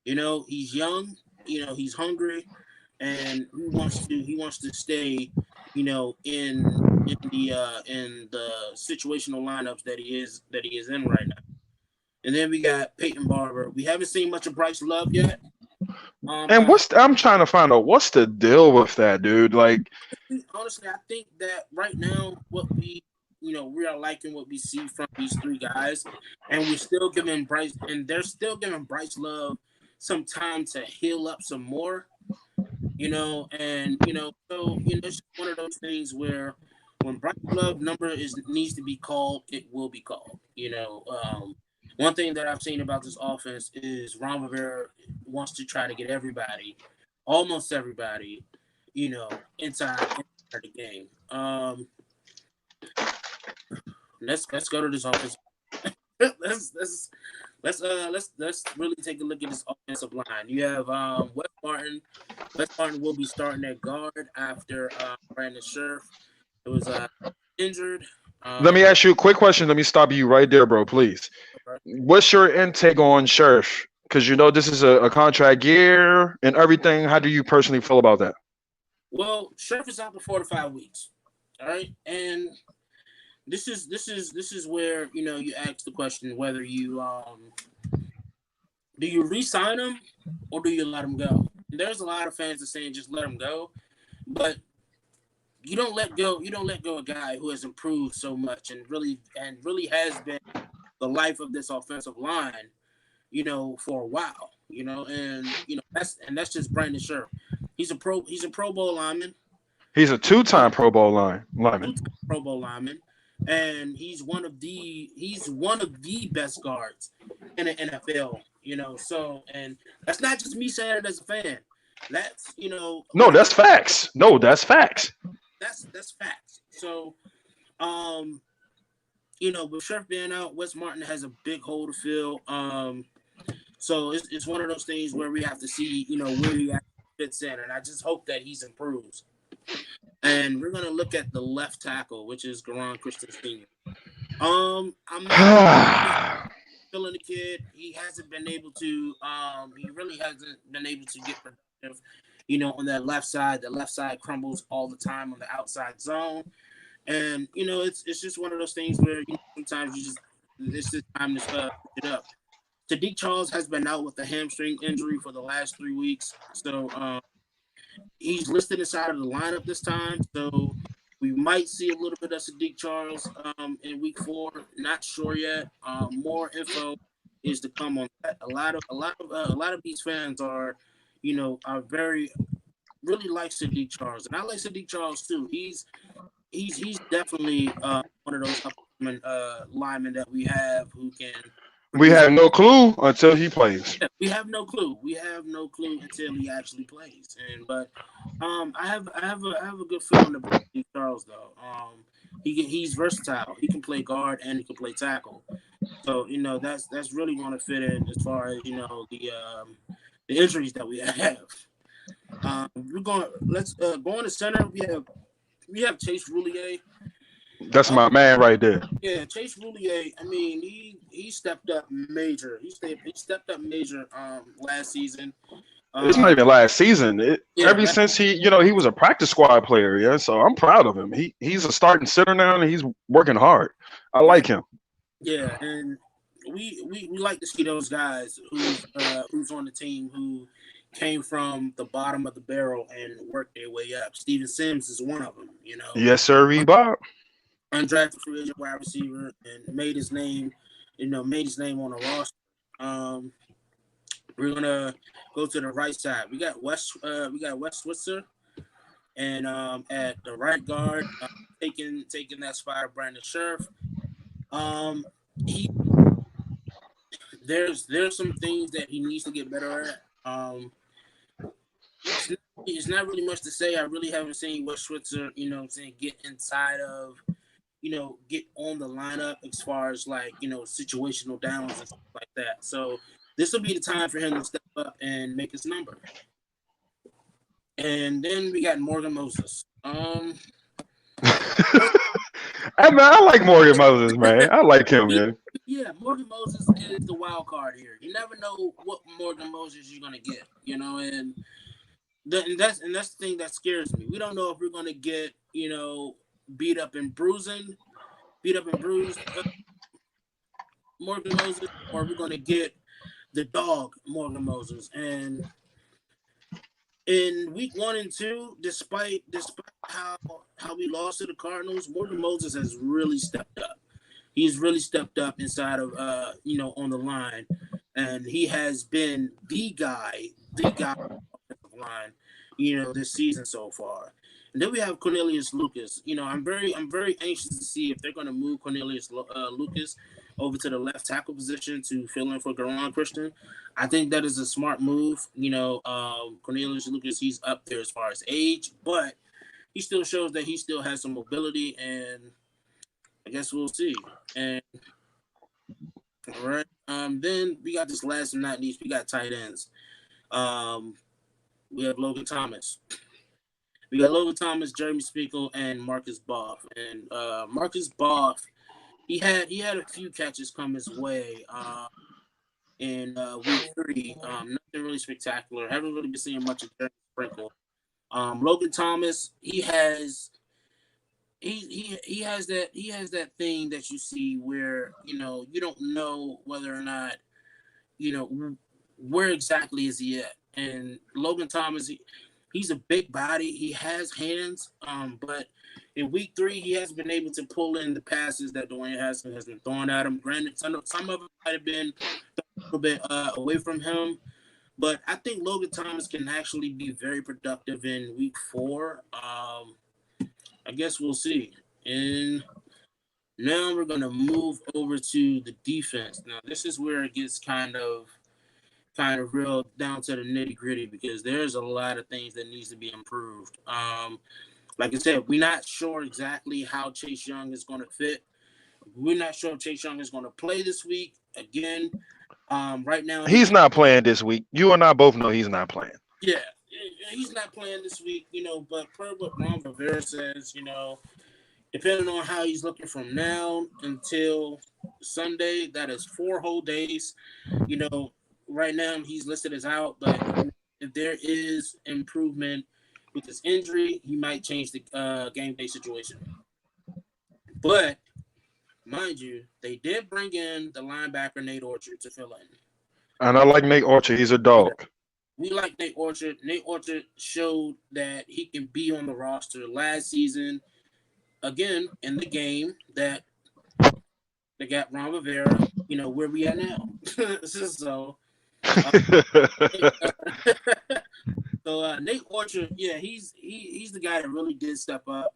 Speaker 1: He's young. He's hungry, and he wants to stay. In the situational lineups that he is in right now. And then we got Peyton Barber. We haven't seen much of Bryce Love yet.
Speaker 2: And I'm trying to find out what's the deal with that, dude. Like,
Speaker 1: Honestly, I think that right now we are liking what we see from these three guys, and they're still giving Bryce Love some time to heal up some more. It's just one of those things where when Bryce Love number needs to be called, it will be called. One thing that I've seen about this offense is Ron Rivera wants to try to get almost everybody, inside the game. Let's go to this offense. let's really take a look at this offensive line. You have Wes Martin. Wes Martin will be starting at guard after Brandon Scherf. It was injured.
Speaker 2: let me ask you a quick question. Let me stop you right there, bro, please. What's your intake on Sheriff? Because this is a contract year and everything. How do you personally feel about that?
Speaker 1: Well, Scherf is out for 4 to 5 weeks. All right, and this is where you ask the question whether you do you re-sign him or do you let him go. And there's a lot of fans that saying just let him go, but you don't let go a guy who has improved so much and really has been the life of this offensive line, for a while, that's just Brandon Scherf. He's a Pro Bowl lineman.
Speaker 2: He's a two-time Pro Bowl lineman.
Speaker 1: Pro Bowl lineman, and he's one of the best guards in the NFL. So and that's not just me saying it as a fan. That's
Speaker 2: No, that's facts. No, that's facts.
Speaker 1: that's facts. So with Scherf being out, Wes Martin has a big hole to fill. So it's one of those things where we have to see, where he actually fits in, and I just hope that he's improves. And we're gonna look at the left tackle, which is Garon Christian Sr. I'm not feeling the kid. He hasn't been able to. He really hasn't been able to get productive. On that left side, the left side crumbles all the time on the outside zone, and it's just one of those things where sometimes it's just time to switch it up. Sadiq Charles has been out with a hamstring injury for the last 3 weeks, so he's listed inside of the lineup this time. So we might see a little bit of Sadiq Charles in week 4. Not sure yet. More info is to come on that. A lot of these fans are very really like Sadiq Charles, and I like Sadiq Charles too. He's definitely one of those linemen that we have who can
Speaker 2: We
Speaker 1: produce.
Speaker 2: have no clue until he plays.
Speaker 1: Yeah, we have no clue. We have no clue until he actually plays. But I have a good feeling about Steve Charles though. He's versatile. He can play guard and he can play tackle. So that's really going to fit in as far as the injuries that we have. Let's go on to center. We have Chase Roulier.
Speaker 2: That's my man right there.
Speaker 1: Yeah, Chase Roulier. I mean, he stepped up major. He stepped up major last season.
Speaker 2: It's not even last season. Ever
Speaker 1: Yeah,
Speaker 2: since he was a practice squad player. Yeah, so I'm proud of him. He's a starting center now, and he's working hard. I like him.
Speaker 1: yeah, and we like to see those guys who's on the team who came from the bottom of the barrel and worked their way up. Steven Sims is one of them.
Speaker 2: Yes, sir, Bob.
Speaker 1: Undrafted free agent wide receiver and made his name on the roster. We're gonna go to the right side. We got West Switzer, and at the right guard, taking that spot of Brandon Scherf. He there's some things that he needs to get better at. It's not really much to say. I really haven't seen West Switzer, get inside of, get on the lineup as far as situational downs and stuff like that. So this will be the time for him to step up and make his number. And then we got Morgan Moses.
Speaker 2: Hey man, I like Morgan Moses, man. I like him, man.
Speaker 1: Yeah, Morgan Moses is the wild card here. You never know what Morgan Moses you're gonna get, and that's the thing that scares me. We don't know if we're gonna get, beat up and bruised Morgan Moses, or we're gonna get the dog Morgan Moses. And in week 1 and 2, despite how we lost to the Cardinals, Morgan Moses has really stepped up. He's really stepped up inside of on the line, and he has been the guy on the line, this season so far. And then we have Cornelius Lucas. I'm very anxious to see if they're going to move Cornelius Lucas over to the left tackle position to fill in for Garon Christian. I think that is a smart move. Cornelius Lucas, he's up there as far as age, but he still shows that he still has some mobility, and I guess we'll see. And all right, then we got this last but not least, we got tight ends. We have Logan Thomas. We got Logan Thomas, Jeremy Spiegel, and Marcus Boff. And Marcus Boff, he had a few catches come his way in week 3. Nothing really spectacular. Haven't really been seeing much of Jeremy Sprinkle. Logan Thomas, he has that thing that you see where you don't know whether or not where exactly is he at. And Logan Thomas, he's a big body. He has hands, but in week 3 he hasn't been able to pull in the passes that Dwayne Haskins has been throwing at him. Granted, some of them might have been a little bit away from him. But I think Logan Thomas can actually be very productive in week 4. I guess we'll see. And now we're going to move over to the defense. Now, this is where it gets kind of real down to the nitty gritty, because there's a lot of things that needs to be improved. Like I said, we're not sure exactly how Chase Young is going to fit. We're not sure if Chase Young is going to play this week. Again, Right now
Speaker 2: He's not playing this week. You and I both know he's not playing.
Speaker 1: yeah, he's not playing this week, but per what Ron Rivera says, depending on how he's looking from now until Sunday, that is 4 whole days. Right now he's listed as out, but if there is improvement with his injury, he might change the game day situation. But mind you, they did bring in the linebacker Nate Orchard to fill in.
Speaker 2: And I like Nate Orchard. He's a dog.
Speaker 1: We like Nate Orchard. Nate Orchard showed that he can be on the roster last season. Again, in the game that they got Ron Rivera, where we at now. So, Nate Orchard, yeah, he's the guy that really did step up.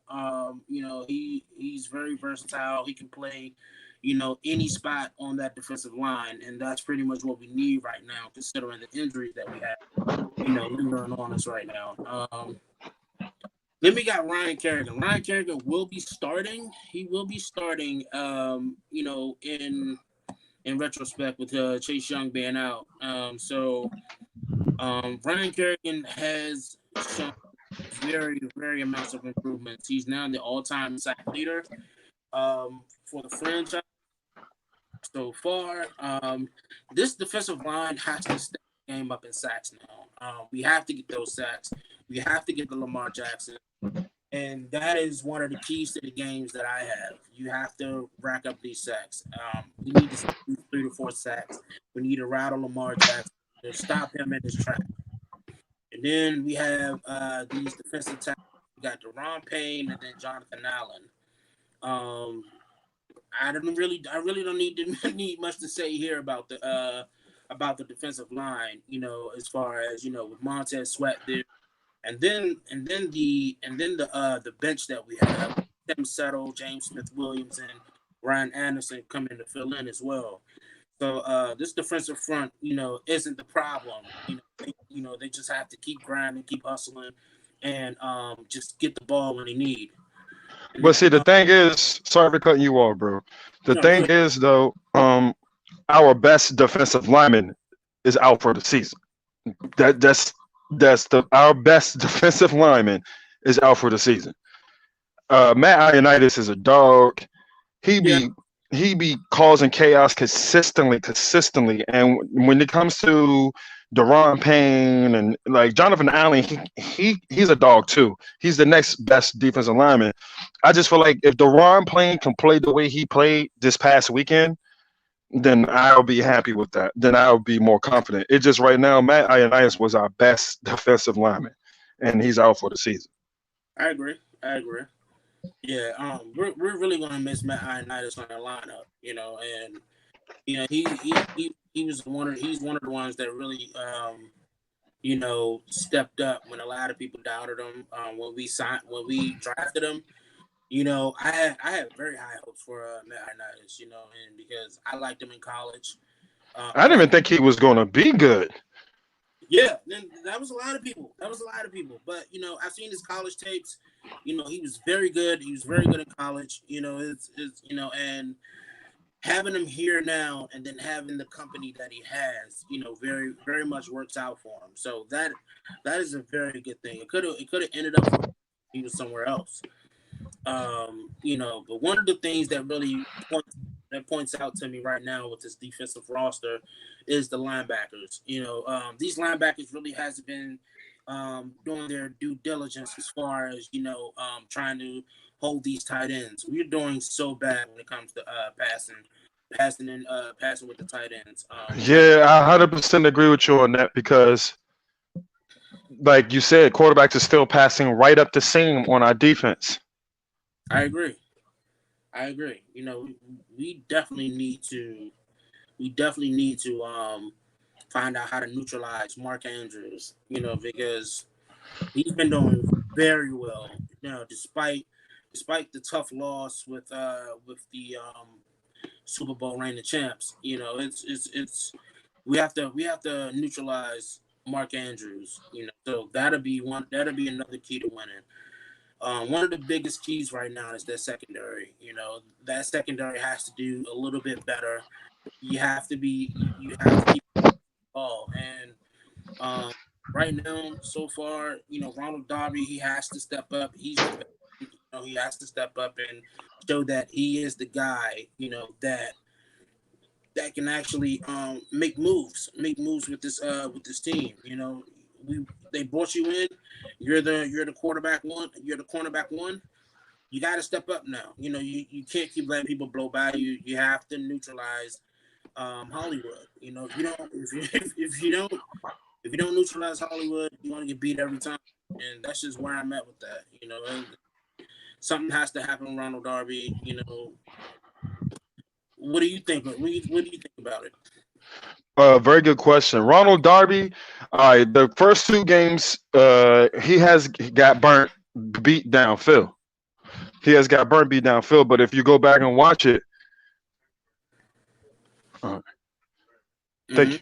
Speaker 1: He's very versatile. He can play, any spot on that defensive line, and that's pretty much what we need right now, considering the injuries that we have, lingering on us right now. Then we got Ryan Kerrigan. Ryan Kerrigan will be starting. He will be starting, in retrospect with Chase Young being out. Ryan Kerrigan has shown very, very amounts of improvements. He's now the all-time sack leader for the franchise so far. This defensive line has to step the game up in sacks now. We have to get those sacks. We have to get the Lamar Jackson. And that is one of the keys to the games that I have. You have to rack up these sacks. We need to do 3 to 4 sacks. We need to rattle Lamar Jackson to stop him in his tracks. And then we have these defensive tackles. We got Deron Payne and then Jonathan Allen. I really don't need much to say here about the defensive line. As far as with Montez Sweat there. And then the bench that we have, Tim Settle, James Smith-Williams, and Ryan Anderson come in to fill in as well. So this defensive front, isn't the problem. They just have to keep grinding, keep hustling, and just get the ball when they need.
Speaker 2: But see, the thing is, sorry for cutting you off, bro. The thing is, though, our best defensive lineman is out for the season. That's our best defensive lineman is out for the season. Matt Ioannidis is a dog. He be causing chaos consistently. And when it comes to Deron Payne and like Jonathan Allen, he's a dog too. He's the next best defensive lineman. I just feel like if Deron Payne can play the way he played this past weekend, then I'll be happy with that. Then I'll be more confident. It just right now, Matt Ioannidis was our best defensive lineman, and he's out for the season.
Speaker 1: I agree. Yeah, we're really gonna miss Matt Ioannidis on our lineup, and he was he's one of the ones that really stepped up when a lot of people doubted him when we drafted him. I had very high hopes for Matt Ioannidis, and because I liked him in college.
Speaker 2: I didn't even think he was going to be good.
Speaker 1: Yeah, then that was a lot of people. But I've seen his college tapes. He was very good. He was very good in college. It's and having him here now, and then having the company that he has, very very much works out for him. So that is a very good thing. It could have ended up if he was somewhere else. But one of the things that really points out to me right now with this defensive roster is the linebackers. These linebackers really hasn't been doing their due diligence as far as trying to hold these tight ends. We're doing so bad when it comes to passing with the tight ends.
Speaker 2: Yeah, I 100% agree with you on that because, like you said, quarterbacks are still passing right up the seam on our defense.
Speaker 1: I agree. We definitely need to find out how to neutralize Mark Andrews, because he's been doing very well, despite the tough loss with the Super Bowl reigning champs. It's we have to neutralize Mark Andrews, so that'll be another key to winning. One of the biggest keys right now is that secondary. That secondary has to do a little bit better. You have to keep the ball. And right now, so far, Ronald Darby, he has to step up. He's the veteran. He has to step up and show that he is the guy, that can actually make moves with this team. They brought you in. You're the quarterback one. You're the cornerback one. You got to step up now. You can't keep letting people blow by you. You have to neutralize Hollywood. If you don't neutralize Hollywood, you're gonna get beat every time. And that's just where I'm at with that. And something has to happen with Ronald Darby. What do you think? What do you think about it?
Speaker 2: Very good question. Ronald Darby, the first two games, he has got burnt, beat down Phil. He has got burnt, beat down Phil. But if you go back and watch it, thank you.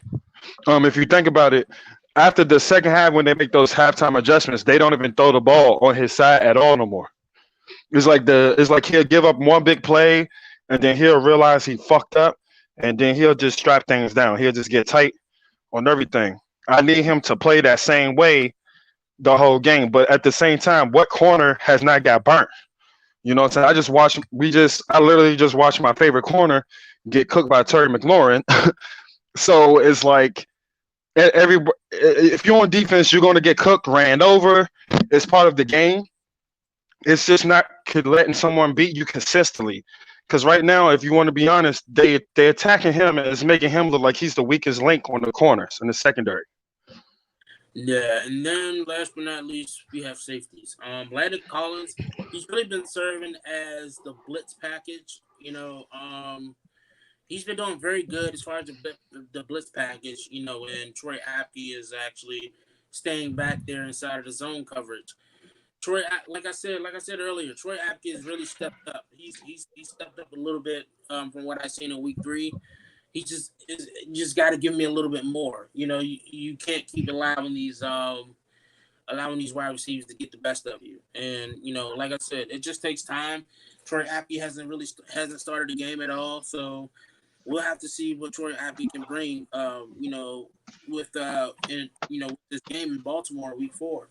Speaker 2: If you think about it, after the second half, when they make those halftime adjustments, they don't even throw the ball on his side at all no more. It's like he'll give up one big play, and then he'll realize he fucked up, and then he'll just strap things down. He'll just get tight on everything. I need him to play that same way the whole game. But at the same time, what corner has not got burnt? You know what I'm saying? I literally just watched my favorite corner get cooked by Terry McLaurin. So it's like if you're on defense, you're going to get cooked, ran over. It's part of the game. It's just not letting someone beat you consistently. Because right now, if you want to be honest, they're attacking him and it's making him look like he's the weakest link on the corners in the secondary.
Speaker 1: Yeah, and then last but not least, we have safeties. Landon Collins, he's really been serving as the blitz package. He's been doing very good as far as the blitz package. And Troy Apke is actually staying back there inside of the zone coverage. Troy, like I said earlier, Troy Apke has really stepped up. He's stepped up a little bit from what I've seen in week 3. He just got to give me a little bit more. You can't keep allowing these wide receivers to get the best of you. And like I said, it just takes time. Troy Apke hasn't started the game at all, so we'll have to see what Troy Apke can bring. With this game in Baltimore week 4.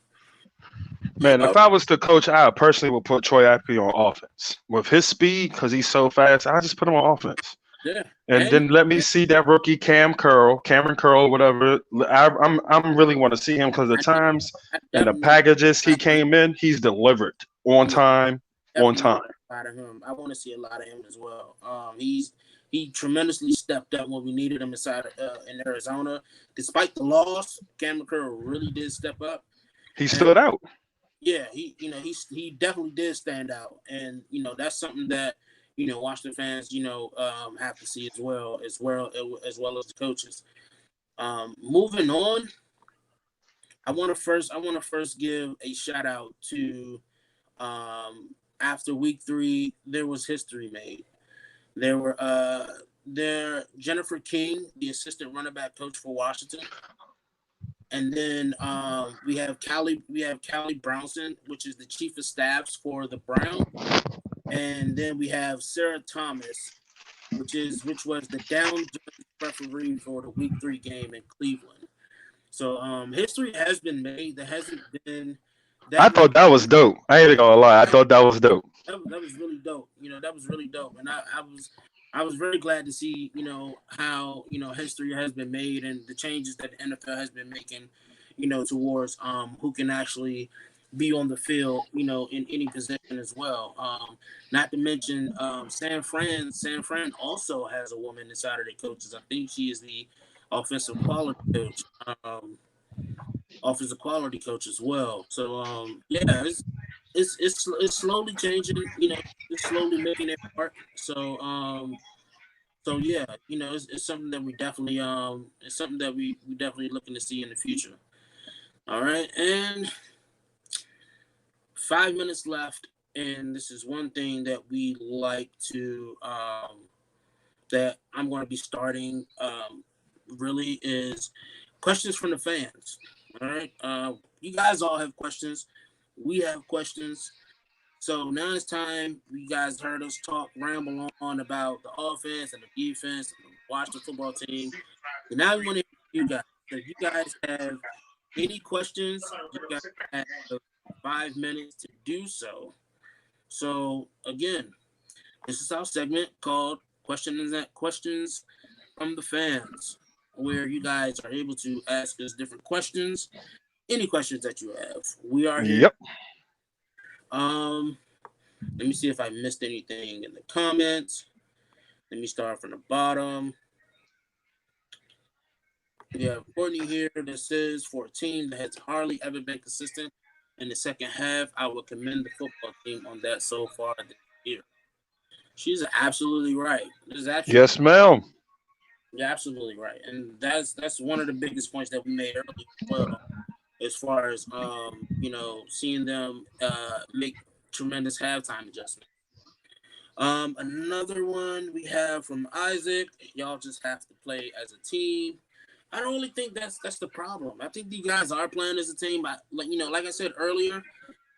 Speaker 2: Man, if I was the coach, I personally would put Troy Apke on offense. With his speed, because he's so fast, I just put him on offense.
Speaker 1: Yeah.
Speaker 2: And then let me see that rookie Cameron Curl, whatever. I'm really want to see him because the times and the packages he came in, he's delivered on time. On time.
Speaker 1: Out of him, I want to see a lot of him as well. He tremendously stepped up when we needed him in Arizona. Despite the loss, Cameron Curl really did step up.
Speaker 2: He stood out.
Speaker 1: Yeah, he definitely did stand out, and that's something that Washington fans have to see as well as the coaches. Moving on, I want to first give a shout out to after week 3 there was history made. Jennifer King, the assistant running back coach for Washington. And then we have Callie Brownson, which is the chief of staffs for the Browns. And then we have Sarah Thomas, which was the down referee for the week 3 game in Cleveland. So history has been made. There hasn't been.
Speaker 2: I thought that was dope. I ain't gonna lie. I thought that was dope.
Speaker 1: That was really dope. That was really dope. And I was very glad to see, how, history has been made and the changes that the NFL has been making, towards who can actually be on the field, in any position as well. Not to mention San Fran also has a woman inside of their coaches. I think she is the offensive quality coach as well. So yeah, it's slowly changing, it's slowly making it work. So yeah, it's something that we definitely looking to see in the future. All right, and 5 minutes left, and this is one thing that we like to that I'm going to be starting really is questions from the fans. All right, you guys all have questions. We have questions. So now it's time. You guys heard us ramble on about the offense and the defense, and watch the football team. And now we want to hear you guys. So if you guys have any questions, you guys have 5 minutes to do so. So again, this is our segment called Questions from the Fans, where you guys are able to ask us different questions, any questions that you have. We are here.
Speaker 2: Yep.
Speaker 1: Let me see if I missed anything in the comments. Let me start from the bottom. We have Courtney here that says, for a team that has hardly ever been consistent in the second half, I would commend the football team on that so far this year. She's absolutely right.
Speaker 2: Yes, ma'am.
Speaker 1: You're absolutely right, and that's one of the biggest points that we made earlier as well, as far as seeing them make tremendous halftime adjustments. Another one we have from Isaac. Y'all just have to play as a team. I don't really think that's the problem. I think you guys are playing as a team. But like I said earlier,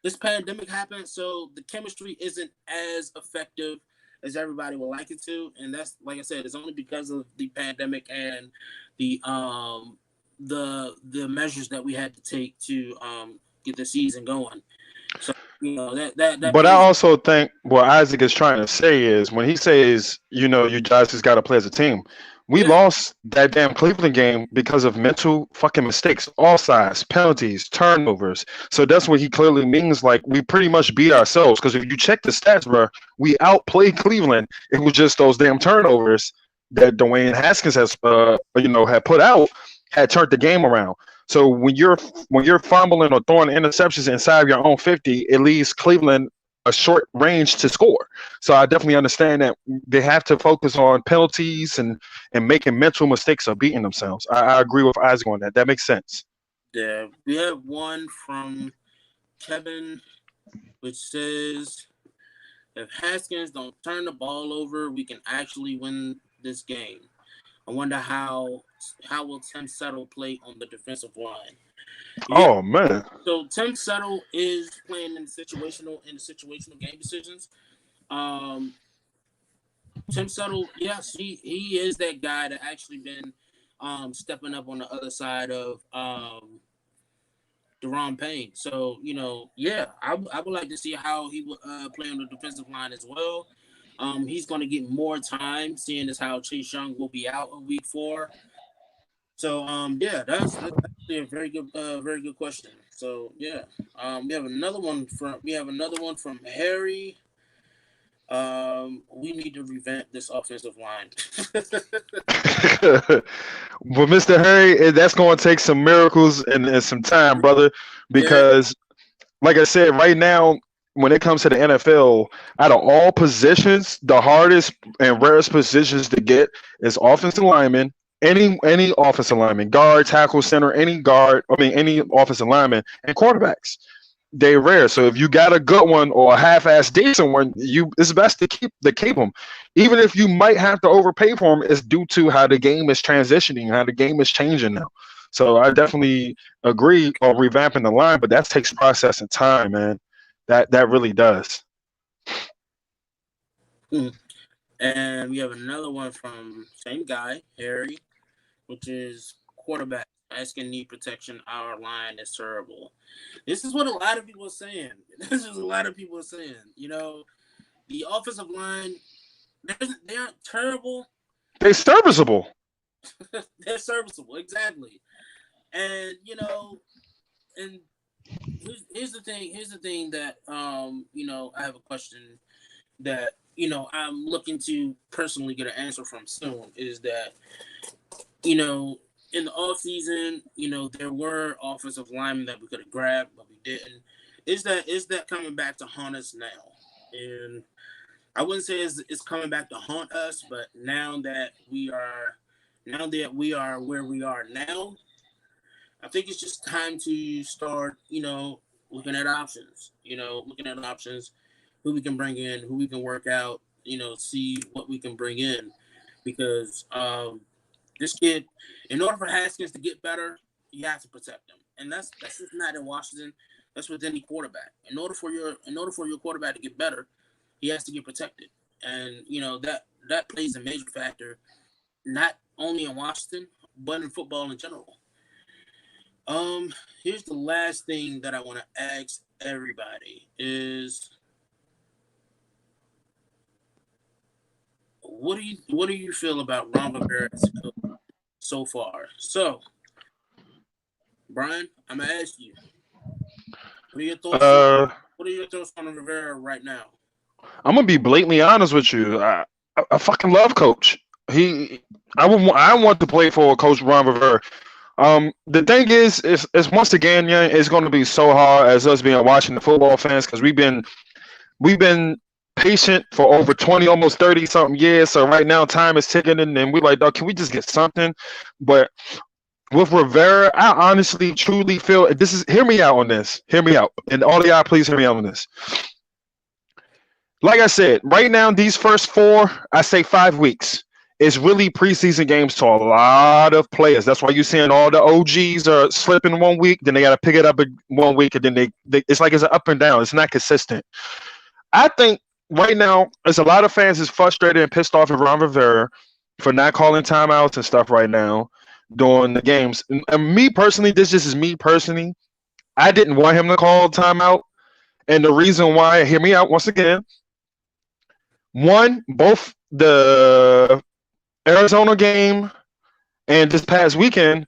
Speaker 1: this pandemic happened, so the chemistry isn't as effective as everybody would like it to. And that's, like I said, it's only because of the pandemic and the measures that we had to take to get the season going. So that
Speaker 2: But I
Speaker 1: plays.
Speaker 2: also think what Isaac is trying to say is when he says, you guys just got to play as a team. We
Speaker 1: Yeah.
Speaker 2: lost that damn Cleveland game because of mental fucking mistakes, offsides, penalties, turnovers. So that's what he clearly means. Like, we pretty much beat ourselves because if you check the stats, bro, we outplayed Cleveland. It was just those damn turnovers that Dwayne Haskins has, had put out, had turned the game around. So when you're fumbling or throwing interceptions inside your own 50, it leaves Cleveland a short range to score. So I definitely understand that they have to focus on penalties and making mental mistakes or beating themselves. I agree with Isaac on that. That makes sense.
Speaker 1: Yeah, we have one from Kevin, which says, if Haskins don't turn the ball over, we can actually win this game. I wonder how will Tim Settle play on the defensive line. Yeah,
Speaker 2: Oh man.
Speaker 1: so Tim Settle is playing in situational game decisions. Tim Settle, yes, he is that guy that actually been stepping up on the other side of Deron Payne. So I would like to see how he would play on the defensive line as well. He's going to get more time, seeing as how Chase Young will be out in week 4. So that's actually a very good question. So we have another one from Harry. We need to revamp this offensive line.
Speaker 2: But Mr. Harry, that's going to take some miracles and some time, brother,
Speaker 1: Yeah,
Speaker 2: because like I said, right now, when it comes to the NFL, out of all positions, the hardest and rarest positions to get is offensive lineman. Any offensive lineman, guard, tackle, center, any offensive lineman, and quarterbacks. They're rare. So if you got a good one or a half-ass decent one, it's best to keep them. Even if you might have to overpay for them, it's due to how the game is transitioning, how the game is changing now. So I definitely agree on revamping the line, but that takes process and time, man. That really does.
Speaker 1: and we have another one from same guy, Harry, which is quarterback asking knee protection. Our line is terrible. This is what a lot of people are saying. The offensive line, they aren't terrible.
Speaker 2: They're serviceable.
Speaker 1: They're serviceable, exactly. And and here's the thing. Here's the thing that I have a question that I'm looking to personally get an answer from soon. Is that in the off season, there were offensive linemen that we could have grabbed, but we didn't. Is that coming back to haunt us now? And I wouldn't say it's coming back to haunt us, but now that we are where we are now, I think it's just time to start, looking at options. Who we can bring in, who we can work out, see what we can bring in, because this kid, in order for Haskins to get better, you have to protect him, and that's just not in Washington. That's with any quarterback. In order for your quarterback to get better, he has to get protected, and that plays a major factor not only in Washington, but in football in general. Here's the last thing that I want to ask everybody is what do you feel about Ron Rivera as a coach so far? So, Brian, I'm gonna ask you, what are your thoughts on
Speaker 2: Uh,
Speaker 1: what are your thoughts on Rivera right now?
Speaker 2: I'm gonna be blatantly honest with you. I fucking love Coach. He, I want to play for Coach Ron Rivera. The thing is once again, yeah, it's going to be so hard as us being Washington football fans because we've been patient for over 20, almost 30 something years. So right now, time is ticking, and we like, dog, can we just get something? But with Rivera, I honestly, truly feel this is. Hear me out on this. Hear me out, and all of y'all, please hear me out on this. Like I said, right now, these first four, I say 5 weeks, is really preseason games to a lot of players. That's why you're seeing all the OGs are slipping 1 week, then they got to pick it up in 1 week, and then it's like it's an up and down. It's not consistent. I think right now, there's a lot of fans is frustrated and pissed off at Ron Rivera for not calling timeouts and stuff right now during the games. And me personally, this just is me personally. I didn't want him to call timeout. And the reason why, hear me out once again. One, both the Arizona game and this past weekend,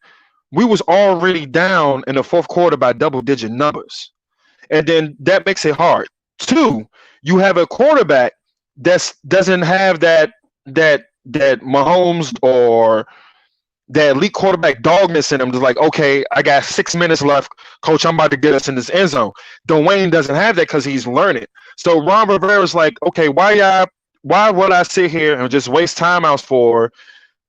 Speaker 2: we was already down in the fourth quarter by double-digit numbers, and then that makes it hard. Two, you have a quarterback that doesn't have that Mahomes or that elite quarterback dogness in him. Just like, okay, I got 6 minutes left, coach. I'm about to get us in this end zone. Dwayne doesn't have that because he's learning. So Ron Rivera's like, okay, why would I sit here and just waste timeouts for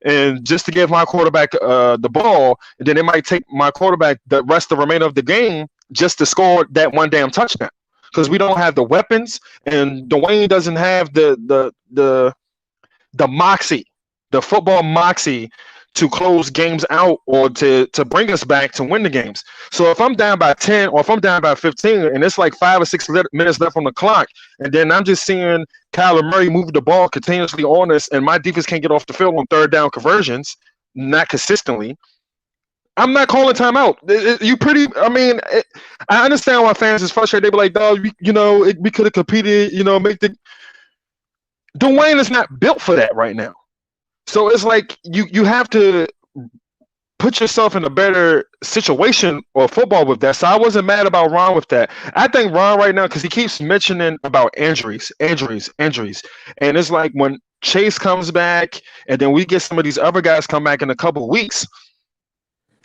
Speaker 2: and just to give my quarterback the ball, and then it might take my quarterback the rest of the remainder of the game just to score that one damn touchdown because we don't have the weapons and Dwayne doesn't have the moxie, the football moxie to close games out or to bring us back to win the games. So if I'm down by 10 or if I'm down by 15 and it's like 5 or 6 minutes left on the clock, and then I'm just seeing Kyler Murray move the ball continuously on us and my defense can't get off the field on third down conversions, not consistently, I'm not calling timeout. I understand why fans is frustrated. They be like, dog, we could have competed, make the. Dwayne is not built for that right now. So it's like you have to put yourself in a better situation or football with that. So I wasn't mad about Ron with that. I think Ron right now, because he keeps mentioning about injuries. And it's like when Chase comes back and then we get some of these other guys come back in a couple of weeks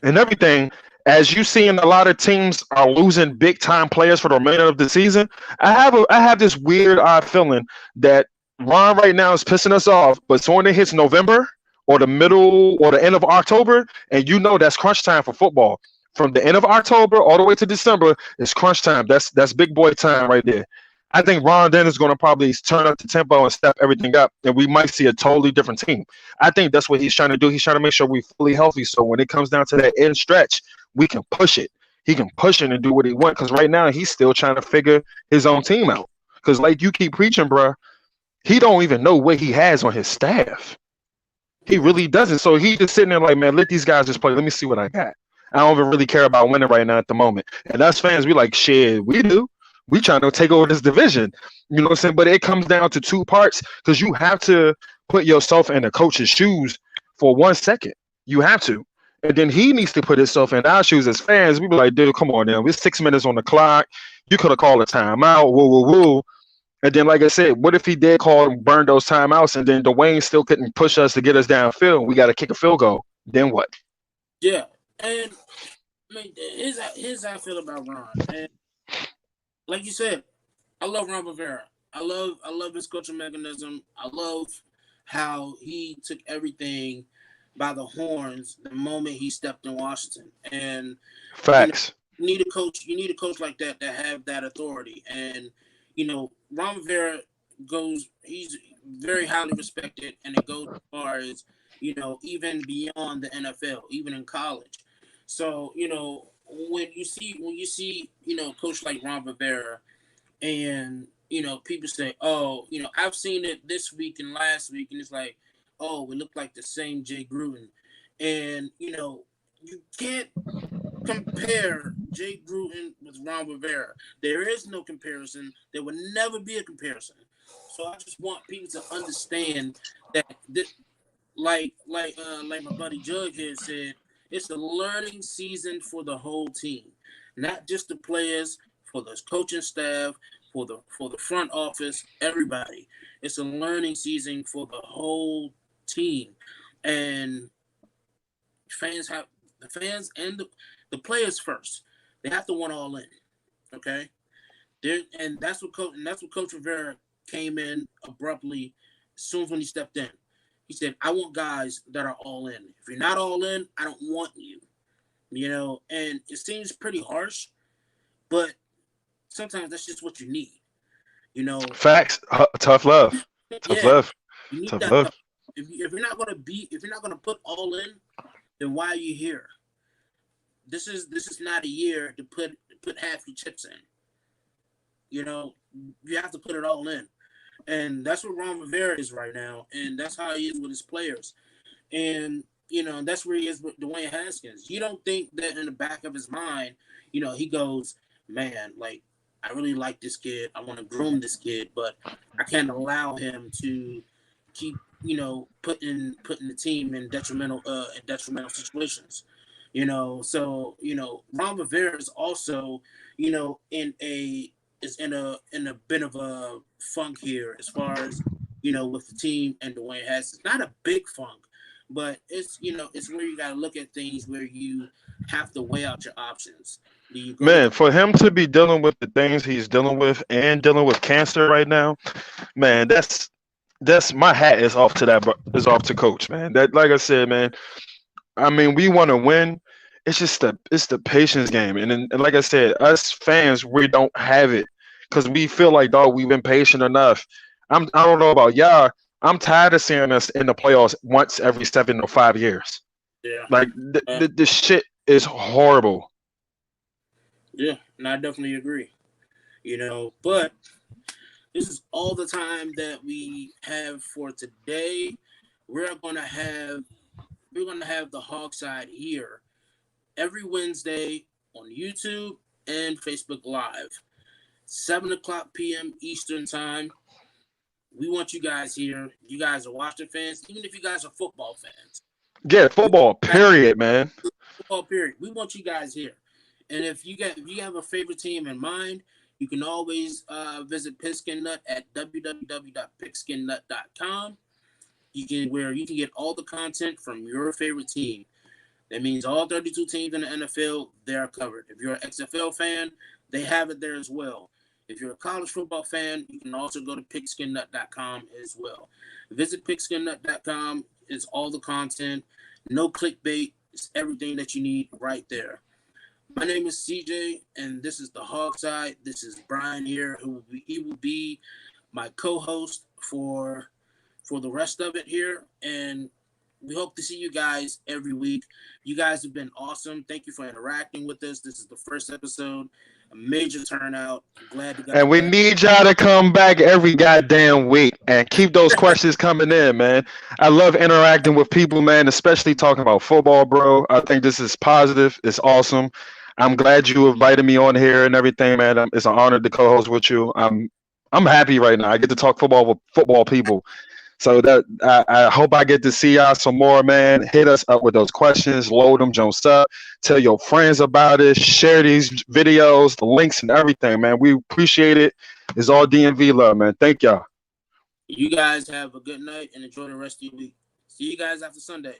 Speaker 2: and everything, as you see in a lot of teams are losing big time players for the remainder of the season, I have this weird odd feeling that Ron right now is pissing us off, but so when it hits November or the middle or the end of October, and that's crunch time for football. From the end of October all the way to December, it's crunch time. That's big boy time right there. I think Ron then is going to probably turn up the tempo and step everything up, and we might see a totally different team. I think that's what he's trying to do. He's trying to make sure we're fully healthy, so when it comes down to that end stretch, we can push it. He can push it and do what he wants, because right now he's still trying to figure his own team out. Because like you keep preaching, bro, he don't even know what he has on his staff. He really doesn't. So he just sitting there like, man, let these guys just play. Let me see what I got. I don't even really care about winning right now at the moment. And us fans, we like, shit, we do. We trying to take over this division. You know what I'm saying? But it comes down to two parts because you have to put yourself in the coach's shoes for 1 second. You have to. And then he needs to put himself in our shoes as fans. We be like, dude, come on now. It's 6 minutes on the clock. You could have called a timeout. Woo, woo, woo. And then, like I said, what if he did call and burn those timeouts, and then Dwayne still couldn't push us to get us downfield? We got to kick a field goal. Then what?
Speaker 1: Yeah, and I mean, here's how I feel about Ron. And like you said, I love Ron Rivera. I love his coaching mechanism. I love how he took everything by the horns the moment he stepped in Washington. And
Speaker 2: Facts.
Speaker 1: you need a coach like that have that authority. And Ron Rivera he's very highly respected, and it goes as far as, even beyond the NFL, even in college. So, when you see, coach like Ron Rivera, and, people say, oh, I've seen it this week and last week, and it's like, oh, we look like the same Jay Gruden. And, you can't compare Jay Gruden with Ron Rivera. There is no comparison. There will never be a comparison. So I just want people to understand that, like my buddy Jug here said, it's a learning season for the whole team, not just the players, for the coaching staff, for the front office, everybody. It's a learning season for the whole team, and the fans and the players first. They have to want all in. Okay, and that's what Coach Rivera came in abruptly as soon as when he stepped in. He said, "I want guys that are all in. If you're not all in, I don't want you." And it seems pretty harsh, but sometimes that's just what you need.
Speaker 2: Facts. Tough love. Tough
Speaker 1: Yeah,
Speaker 2: love.
Speaker 1: you need
Speaker 2: Tough
Speaker 1: that.
Speaker 2: love.
Speaker 1: If you're not gonna put all in, then why are you here? This is not a year to put half your chips in. You have to put it all in, and that's what Ron Rivera is right now, and that's how he is with his players, and that's where he is with Dwayne Haskins. You don't think that in the back of his mind, he goes, man, like, I really like this kid. I want to groom this kid, but I can't allow him to keep, putting the team in detrimental situations. Ron Rivera is also, in a bit of a funk here as far as, with the team and Dwayne Haskins. Not a big funk, but it's where you got to look at things where you have to weigh out your options. Do you go
Speaker 2: Man, for him to be dealing with the things he's dealing with and dealing with cancer right now, man, that's my hat is off to that, is off to Coach, man. That, like I said, man, I mean, we want to win. It's just the patience game, and like I said, us fans, we don't have it because we feel like, dog, we've been patient enough. I don't know about y'all. I'm tired of seeing us in the playoffs once every 7 or 5 years.
Speaker 1: Yeah.
Speaker 2: Like the shit is horrible.
Speaker 1: Yeah, and I definitely agree. But this is all the time that we have for today. We're gonna have the Hogside here every Wednesday on YouTube and Facebook Live, 7:00 p.m. Eastern Time. We want you guys here. You guys are Washington fans, even if you guys are football fans.
Speaker 2: Yeah, football, period, man.
Speaker 1: Football period. We want you guys here. And if you have a favorite team in mind, you can always visit PigskinNut at www.pigskinnut.com. Where you can get all the content from your favorite team. That means all 32 teams in the NFL, they're covered. If you're an XFL fan, they have it there as well. If you're a college football fan, you can also go to PigskinNut.com as well. Visit PigskinNut.com. It's all the content. No clickbait. It's everything that you need right there. My name is CJ, and this is the Hogside. This is Brian here, he will be my co-host for the rest of it here, and we hope to see you guys every week. You guys have been awesome. Thank you for interacting with us. This is the first episode, a major turnout. I'm glad to
Speaker 2: And we need y'all to come back every goddamn week and keep those questions coming in, man. I love interacting with people, man, especially talking about football, bro. I think this is positive. It's awesome. I'm glad you invited me on here and everything, man. It's an honor to co-host with you. I'm happy right now. I get to talk football with football people. So that I hope I get to see y'all some more, man. Hit us up with those questions, load them, Jones up, tell your friends about it, share these videos, the links and everything, man. We appreciate it. It's all DMV love, man. Thank y'all.
Speaker 1: You guys have a good night and enjoy the rest of your week. See you guys after Sunday.